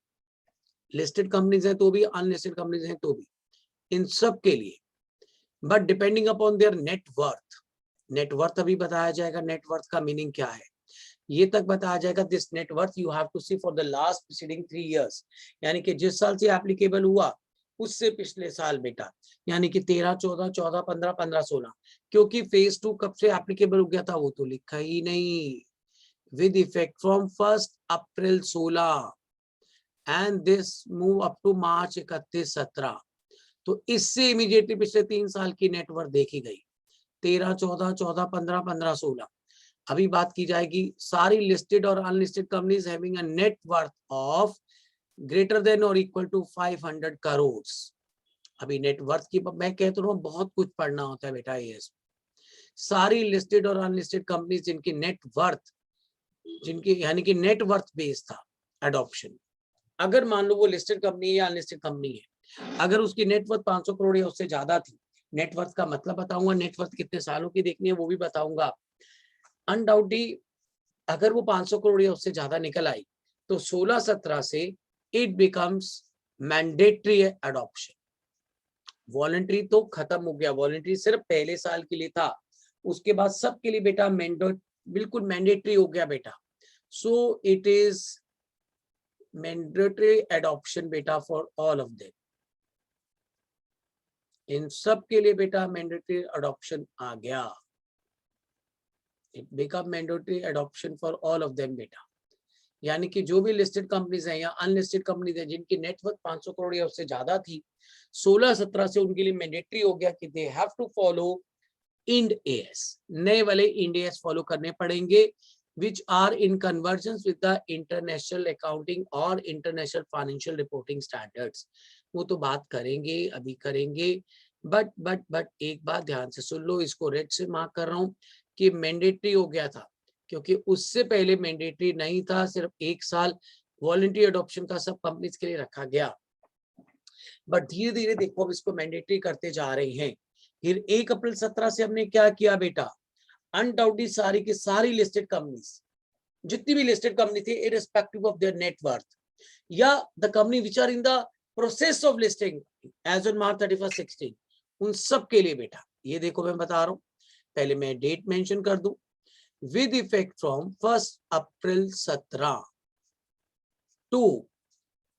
listed companies है तो भी, अनलिस्टेड कंपनीज हैं तो भी, इन सब के लिए, but depending upon their net worth. Net worth अभी बताया जाएगा, नेटवर्थ का मीनिंग क्या है ये तक बताया जाएगा। This net worth you have to see for the last preceding 3 years, यानी कि जिस साल से एप्लीकेबल हुआ उससे पिछले साल बेटा, यानी कि 13, 14, 14, 15, 15, 16। क्योंकि फेज 2 कब से एप्लीकेबल हो गया था वो तो लिखा ही नहीं। With effect from 1 April 16 and this move up to March 31 17। तो इससे इमीडिएटली पिछले 3 साल की नेटवर्थ देखी गई, 13, 14, 14, 15, 15, 16। अभी बात की जाएगी सारी लिस्टेड और unlisted companies having a net worth of greater than और इक्वल टू 500 करोड़। अभी नेटवर्थ की मैं कहता हूँ बहुत कुछ पढ़ना होता है बेटा ये। सारी लिस्टेड और अनलिस्टेड कंपनीज जिनकी नेट वर्थ, जिनकी यानी कि नेट वर्थ बेस्ड था एडॉप्शन। अगर मान लो वो लिस्टेड कंपनी है या अनलिस्टेड कंपनी है, अगर उसकी नेटवर्थ 500 करोड़ या उससे ज्यादा थी, नेटवर्थ का मतलब बताऊंगा, नेटवर्थ कितने सालों की देखनी है वो भी बताऊंगा। अनडाउटली अगर वो 500 करोड़ या उससे ज्यादा निकल आई तो 16-17 से it becomes mandatory adoption. Voluntary तो खत्म हो गया, वॉलंटरी सिर्फ पहले साल के लिए था, उसके बाद सबके लिए बेटा बिल्कुल मैंडेटरी हो गया बेटा। So it is mandatory adoption बेटा फॉर ऑल ऑफ देम, इन सब के लिए बेटा मैंडेटरी एडॉप्शन आ गया। It become mandatory adoption for all of them बेटा, यानी कि जो भी लिस्टेड कंपनीज हैं या अनलिस्टेड कंपनीज हैं जिनकी नेटवर्थ 500 करोड़ या उससे ज्यादा थी, 16-17 से उनके लिए मैंडेटरी हो गया कि they have to follow Ind AS, नए वाले इंड एएस फॉलो करने पड़ेंगे, which are in convergence with the international accounting और international financial reporting standards। वो तो बात करेंगे, अभी करेंगे, बट एक बात ध्यान से सुन लो, इसको रेड से मार्क कर रहा हूँ कि मैंडेटरी हो गया था, क्योंकि उससे पहले मैंडेटरी नहीं था, सिर्फ 1 साल वॉलंटरी अडॉप्शन का सब कंपनीज के लिए रखा गया, बट धीरे धीरे देखो अब इसको मैंडेटरी करते जा रहे हैं। फिर 1 अप्रैल 17 से हमने क्या किया बेटा, अनडाउटली सारी की सारी लिस्टेड कंपनीज, जितनी भी लिस्टेड कंपनी थी इररिस्पेक्टिव ऑफ देयर नेटवर्थ या the company which are in the process of listing as on March 31, 16, उन सब के लिए बेटा ये देखो मैं बता रहा हूं, पहले मैं डेट मेंशन कर दूं, with effect from 1 April 17 to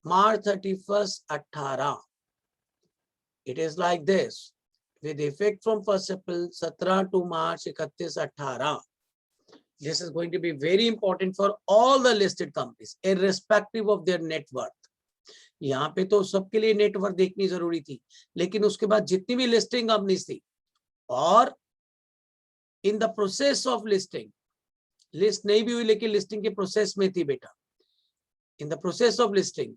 March 31, 18, it is like this, with effect from 1 April 17 to March 31, 18. This is going to be very important for all the listed companies, irrespective of their net worth. यहाँ पे तो सबके लिए net worth देखनी जरूरी थी, लेकिन उसके बाद जितनी भी लिस्टिंग कंपनीज थी और in the process of listing, list नहीं भी हुई लेकिन लिस्टिंग के प्रोसेस में थी बेटा, in the process of listing,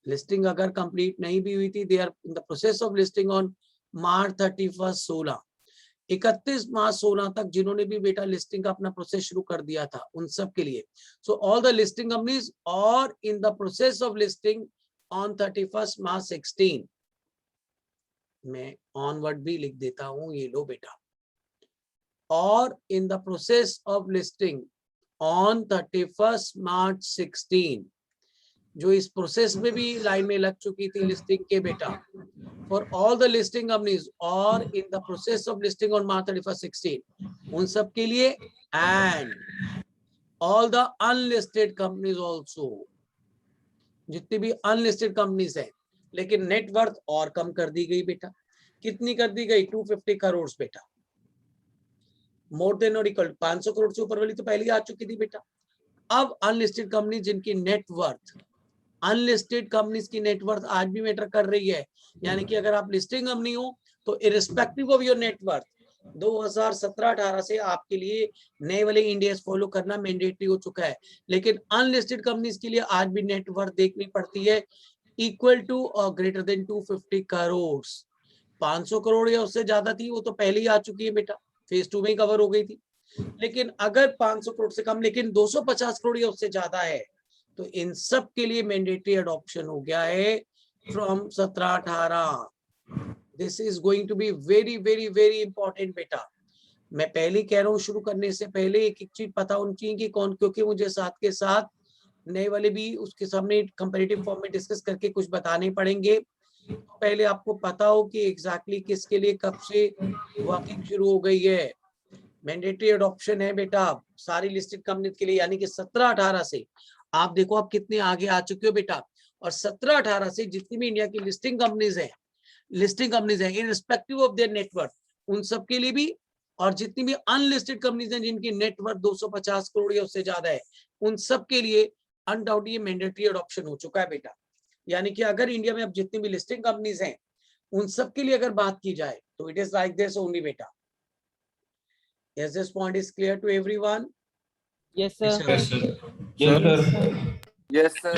listing अगर कंप्लीट नहीं भी हुई थी, they are in the process of listing on March 31, 16, 31 March 16 तक जिन्होंने भी बेटा लिस्टिंग का अपना प्रोसेस शुरू कर दिया था उन सब के लिए, so all the listing companies और in the process of listing on 31 March 16, मैं ऑनवर्ड भी लिख देता हूं, ये लो बेटा, और in the process of listing on 31 March 16, जो इस प्रोसेस में भी लाइन में लग चुकी थी लिस्टिंग के बेटा, for all the listing companies और in the process of listing on March 31, 16, उन सब के लिए, and all the unlisted companies also, जितनी भी अनलिस्टेड कंपनीज है लेकिन नेटवर्थ और कम कर दी गई बेटा, कितनी कर दी गई, 250 करोड़ बेटा, मोर देन और इक्वल 500 करोड़ से ऊपर वाली तो पहले ही आ चुकी थी बेटा। अब अनलिस्टेड कंपनी जिनकी नेटवर्थ, अनलिस्टेड कंपनीज की नेटवर्थ आज भी मैटर कर रही है, यानी कि अगर आप लिस्टिंग कंपनी हो तो इररिस्पेक्टिव ऑफ योर नेटवर्थ 2017-18 से आपके लिए नए वाले इंडियस फॉलो करना मैंडेटरी हो चुका है, लेकिन अनलिस्टेड कंपनीज के लिए आज भी नेटवर्थ देखनी पड़ती है इक्वल टू और ग्रेटर देन 250 करोड़। 500 करोड़ या उससे ज्यादा थी वो तो पहले ही आ चुकी है बेटा, फेज 2 में ही कवर हो गई थी, लेकिन अगर 500 करोड़ से कम लेकिन 250 करोड़ या उससे ज्यादा है तो इन सब के लिए मैंडेटरी अडॉप्शन हो गया है from 17-18। This is going to be very very very important बेटा। मैं पहले कह रहा हूँ शुरू करने से पहले एक एक चीज पता होनी चाहिए कि कौन, क्योंकि मुझे साथ के साथ नए वाले भी उसके सामने कंपैरेटिव फॉर्म में डिस्कस करके कुछ बताने पड़ेंगे। पहले आपको पता हो कि एग्जैक्टली किसके लिए कब से वर्किंग शुरू हो गई है। मैंडेटरी अडॉप्शन है बेटा सारी लिस्टेड कंपनी के लिए, यानी कि 17-18 से आप देखो आप कितने आगे आ चुके हो बेटा, और 17-18 से जितनी भी इंडिया की लिस्टिंग कंपनीज है इररिस्पेक्टिव ऑफ देयर नेटवर्थ, उन सब के लिए भी, और जितनी भी अनलिस्टेड कंपनीज हैं जिनकी नेटवर्थ 250 करोड़ या उससे ज्यादा है, उन सब के लिए अनडाउटली मैंडेटरी अडॉप्शन हो चुका है बेटा। यानी कि अगर इंडिया में अब जितनी भी लिस्टिंग कंपनीज हैं उन सब के लिए अगर बात की जाए तो it is like this only बेटा। Yes, this point is clear to everyone? Yes, sir. Yes, sir. Yes, sir.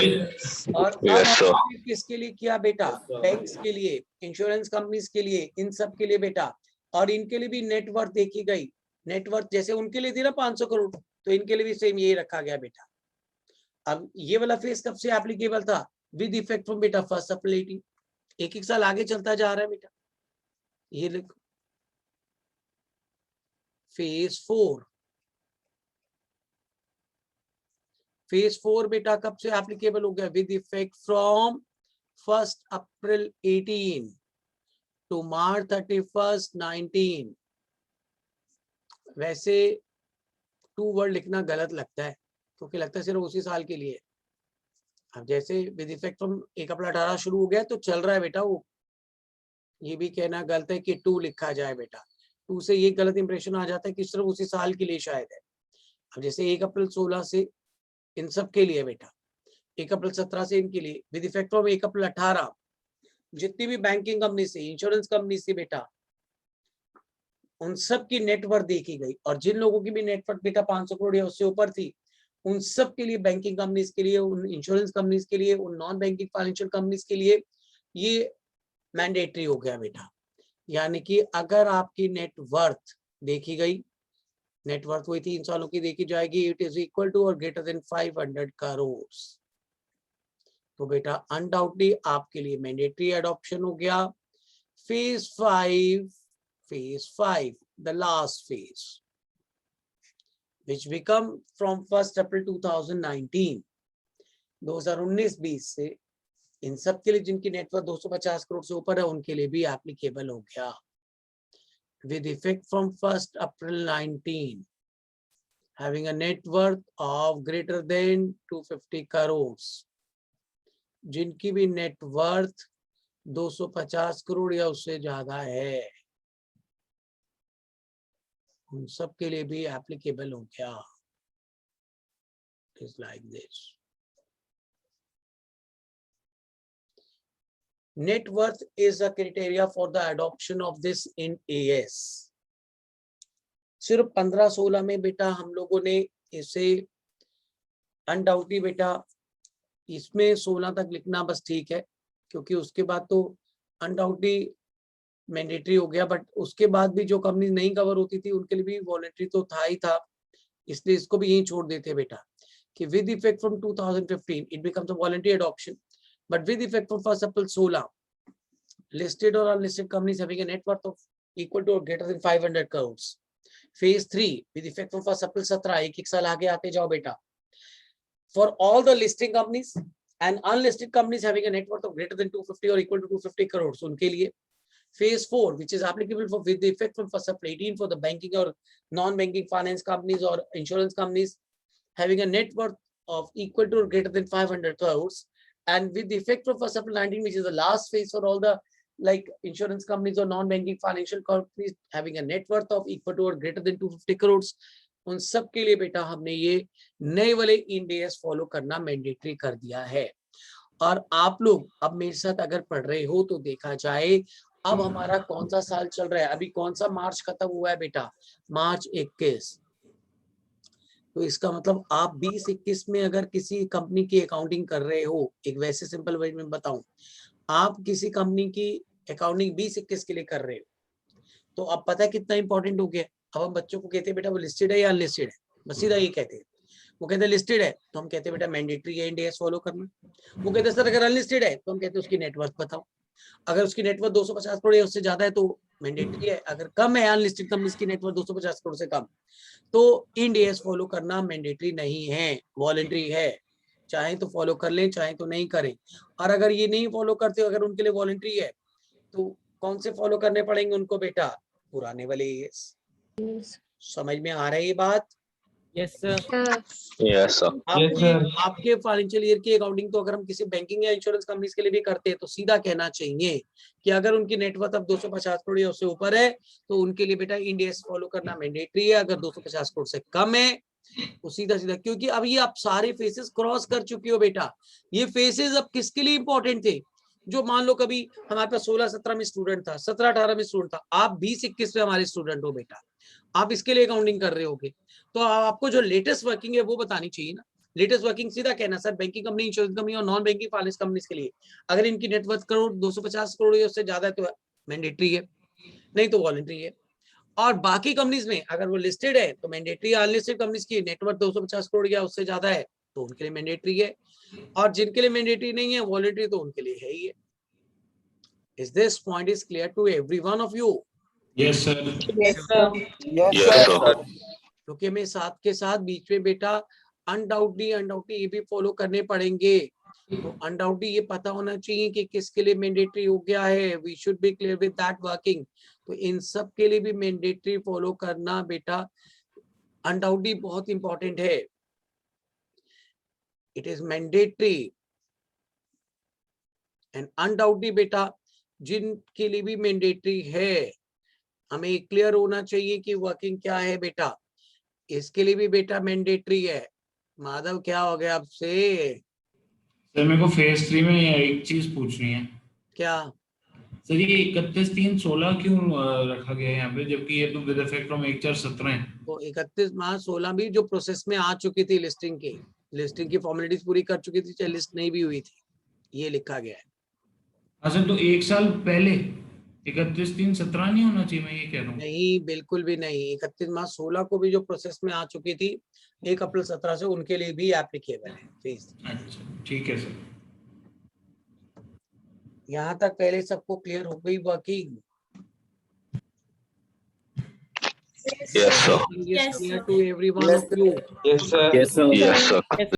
और Yes, sir. किसके लिए किया बेटा, बैंक्स के लिए, इंश्योरेंस कंपनीज के लिए, इन सब के लिए बेटा और इनके लिए भी नेटवर्थ देखी गई। नेटवर्थ जैसे उनके लिए थी ना 500 करोड़, तो इनके लिए भी सेम यही रखा गया बेटा। अब ये वाला फेज कब से एप्लीकेबल था? विद इफेक्ट फ्रॉम बेटा फर्स्ट अप्रैल 18। एक एक साल आगे चलता जा रहा है बेटा। ये लिखो फेज 4। फेज 4 बेटा कब से एप्लीकेबल हो गया? With effect from 1 April 18 to March 31 19। वैसे 2 वर्ड लिखना गलत लगता है, क्योंकि लगता है सिर्फ उसी साल के लिए। अब जैसे विद इफेक्ट फ्रॉम 1 अप्रैल 18 शुरू हो गया तो चल रहा है बेटा वो। ये भी कहना गलत है कि 2 लिखा जाए बेटा। 2 से ये गलत इंप्रेशन आ जाता है कि सिर्फ उसी साल के लिए शायद है। अब जैसे 1 अप्रैल 16 से इन सब के लिए बेटा, 1 अप्रैल 17 से इनके लिए, विद इफेक्ट फ्रॉम 1 अप्रैल 18 जितनी भी बैंकिंग कंपनी से, इंश्योरेंस कंपनी से बेटा, उन सब की नेटवर्थ देखी गई। और जिन लोगों की भी नेटवर्थ बेटा 500 करोड़ या उससे ऊपर थी, उन सब के लिए, बैंकिंग कंपनीज के लिए, उन इंश्योरेंस कंपनीज के लिए, उन नॉन बैंकिंग फाइनेंशियल कंपनीज के लिए ये मैंडेटरी हो गया बेटा। यानी कि अगर आपकी नेटवर्थ देखी गई, नेटवर्थ हुई 3 सालों की देखी जाएगी, इट इज इक्वल टू और ग्रेटर देन 500 करोड़, तो बेटा अनडाउटली आपके लिए मैंडेटरी एडॉप्शन हो गया। Phase 5, the last phase, which become from 1st April 2019, 2019-20 से इन सब के लिए जिनकी नेटवर्थ 250 करोड़ से ऊपर है, उनके लिए भी एप्लीकेबल हो गया। With effect from 1st April 19, having a net worth of greater than 250 crores, जिनकी भी नेटवर्थ 250 करोड़ या उससे ज्यादा है, उन सब के लिए भी एप्लीकेबल हो गया। It's like this. Net worth is a criteria for the adoption of this in AS. सिर्फ 15-16 में बेटा हम लोगों ने इसे अनडाउटली बेटा इसमें 16 तक लिखना बस ठीक है, क्योंकि उसके बाद तो अनडाउटली मैंडेटरी हो गया। बट उसके बाद भी जो कंपनी नहीं कवर होती थी उनके लिए भी वॉलंटरी तो था ही था, इसलिए इसको भी यहीं छोड़ देते बेटा कि with effect from 2015 it becomes a voluntary adoption, but with effect from 1 April 16 listed or unlisted companies having a net worth of equal to or greater than 500 crores. Phase 3 with effect from 1 April 17, एक साल आगे आते जाओ बेटा, for all the listing companies and unlisted companies having a net worth of greater than 250 or equal to 250 crores, उनके लिए Phase 4, which is applicable for with the effect from 1st April 18 for the banking or non-banking finance companies or insurance companies having a net worth of equal to or greater than 500 crores, and with the effect from 1st April 19, which is the last phase for all the like insurance companies or non-banking financial companies having a net worth of equal to or greater than 250 crores, उन सब के लिए बेटा हमने ये नए वाले end AS follow करना मैंडेटरी कर दिया है। और आप लोग अब मेरे साथ अगर पढ़ रहे हो तो देखा जाए अब हमारा कौन सा साल चल रहा है, अभी कौन सा मार्च खत्म हुआ है बेटा, मार्च 21। तो इसका मतलब आप 20-21 में अगर किसी कंपनी की अकाउंटिंग कर रहे हो, एक वैसे सिंपल वे में बताऊं, आप किसी कंपनी की अकाउंटिंग 20-21 के लिए कर रहे हो, तो अब पता है कितना इंपॉर्टेंट हो गया। अब हम बच्चों को कहते हैं बेटा वो लिस्टेड है या अनलिस्टेड है, बस सीधा ये कहते हैं। वो कहते हैं लिस्टेड है तो हम कहते हैं बेटा मैंडेटरी है इंड AS फॉलो करना। वो कहते हैं सर अगर अनलिस्टेड है तो हम कहते हैं उसकी नेटवर्थ बताओ, अगर उसकी नेटवर्थ 250 करोड़ या उससे ज्यादा है तो मैंडेटरी है, अगर कम है अनलिस्टेड कंपनी की नेटवर्थ 250 करोड़ से कम तो इंड AS फॉलो करना मैंडेटरी नहीं है, वॉलंटरी है। चाहे तो फॉलो कर लें चाहे तो नहीं करें। और अगर ये नहीं फॉलो करते, अगर उनके लिए वॉलंटरी है तो कौन से फॉलो करने पड़ेंगे उनको बेटा, पुराने वाले AS। समझ में आ रही है ये बात? Yes sir. Yes, sir. आपके फाइनेंशियल ईयर की अकाउंटिंग तो अगर हम किसी बैंकिंग या इंश्योरेंस कंपनीज के लिए भी करते हैं तो सीधा कहना चाहिए कि अगर उनकी नेटवर्थ अब 250 करोड़ या उससे ऊपर है तो उनके लिए बेटा इंड AS फॉलो करना मैंडेटरी है। अगर 250 करोड़ से कम है तो सीधा सीधा, क्योंकि अब ये आप सारे फेसेस क्रॉस कर चुके हो बेटा। ये फेसेस अब किसके लिए इंपॉर्टेंट थे, जो मान लो कभी हमारे पास 16-17 में स्टूडेंट था, 17-18 में स्टूडेंट था, आप 20-21 में हमारे स्टूडेंट हो बेटा, आप इसके लिए अकाउंटिंग कर रहे होगे तो आपको जो लेटेस्ट वर्किंग है वो बतानी चाहिए ना। लेटेस्ट वर्किंग सीधा कहना sir banking company, insurance company और नॉन बैंकिंग फाइनेंस कंपनीज के लिए अगर इनकी नेटवर्थ करोड़ 250 करोड़ या उससे ज्यादा है तो मैंडेटरी है, नहीं तो वॉलंटरी है। और बाकी कंपनीज में अगर वो लिस्टेड है तो मैंडेटरी, अनलिस्टेड कंपनीज की नेटवर्थ 250 करोड़ या उससे ज्यादा है तो उनके लिए मैंडेटरी है, और जिनके लिए मैंडेटरी नहीं है वॉलंटरी तो उनके लिए है ही है। Is this point is clear to every one of you? Yes, sir. Yes, sir. Yes, sir. क्योंकि हमें साथ के साथ बीच में बेटा अनडाउटली ये भी फॉलो करने पड़ेंगे। तो अनडाउटली ये पता होना चाहिए कि किसके लिए मैंडेटरी हो गया है, we should be clear with that working. तो इन सब के लिए भी मैंडेटरी फॉलो करना बेटा अनडाउटली बहुत इंपॉर्टेंट है। It is mandatory and undoubtedly बेटा जिनके लिए भी मैंडेटरी है हमें क्लियर होना चाहिए कि वर्किंग क्या है बेटा, इसके लिए भी बेटा मैंडेटरी है। माधव क्या हो गया आपसे? सर मेरे को फेज 3 में एक चीज पूछनी है। क्या? सर ये 31/3/16 क्यों रखा गया है यहाँ पे, जबकि ये तो विद इफेक्ट फ्रॉम 1/4/17 है। तो 31 मार्च 16 भी जो प्रोसेस में आ चुकी थी, लिस्टिंग की फॉर्मेलिटीज पूरी कर चुकी थी, चाहे लिस्ट नहीं भी हुई थी, ये लिखा गया है। हाँ सर, तो एक साल पहले 31/3/17 नहीं होना चाहिए, मैं ये कह रहा हूँ। नहीं, बिल्कुल भी नहीं। 31 मार्च 16 को भी जो प्रोसेस में आ चुकी थी 1 अप्रैल 17 से उनके लिए भी एप्लीकेबल है फीस। अच्छा ठीक है सर। यहाँ तक पहले सबको क्लियर हो गई working? Yes, sir. Clear to every one of you? Yes, sir. Yes, sir.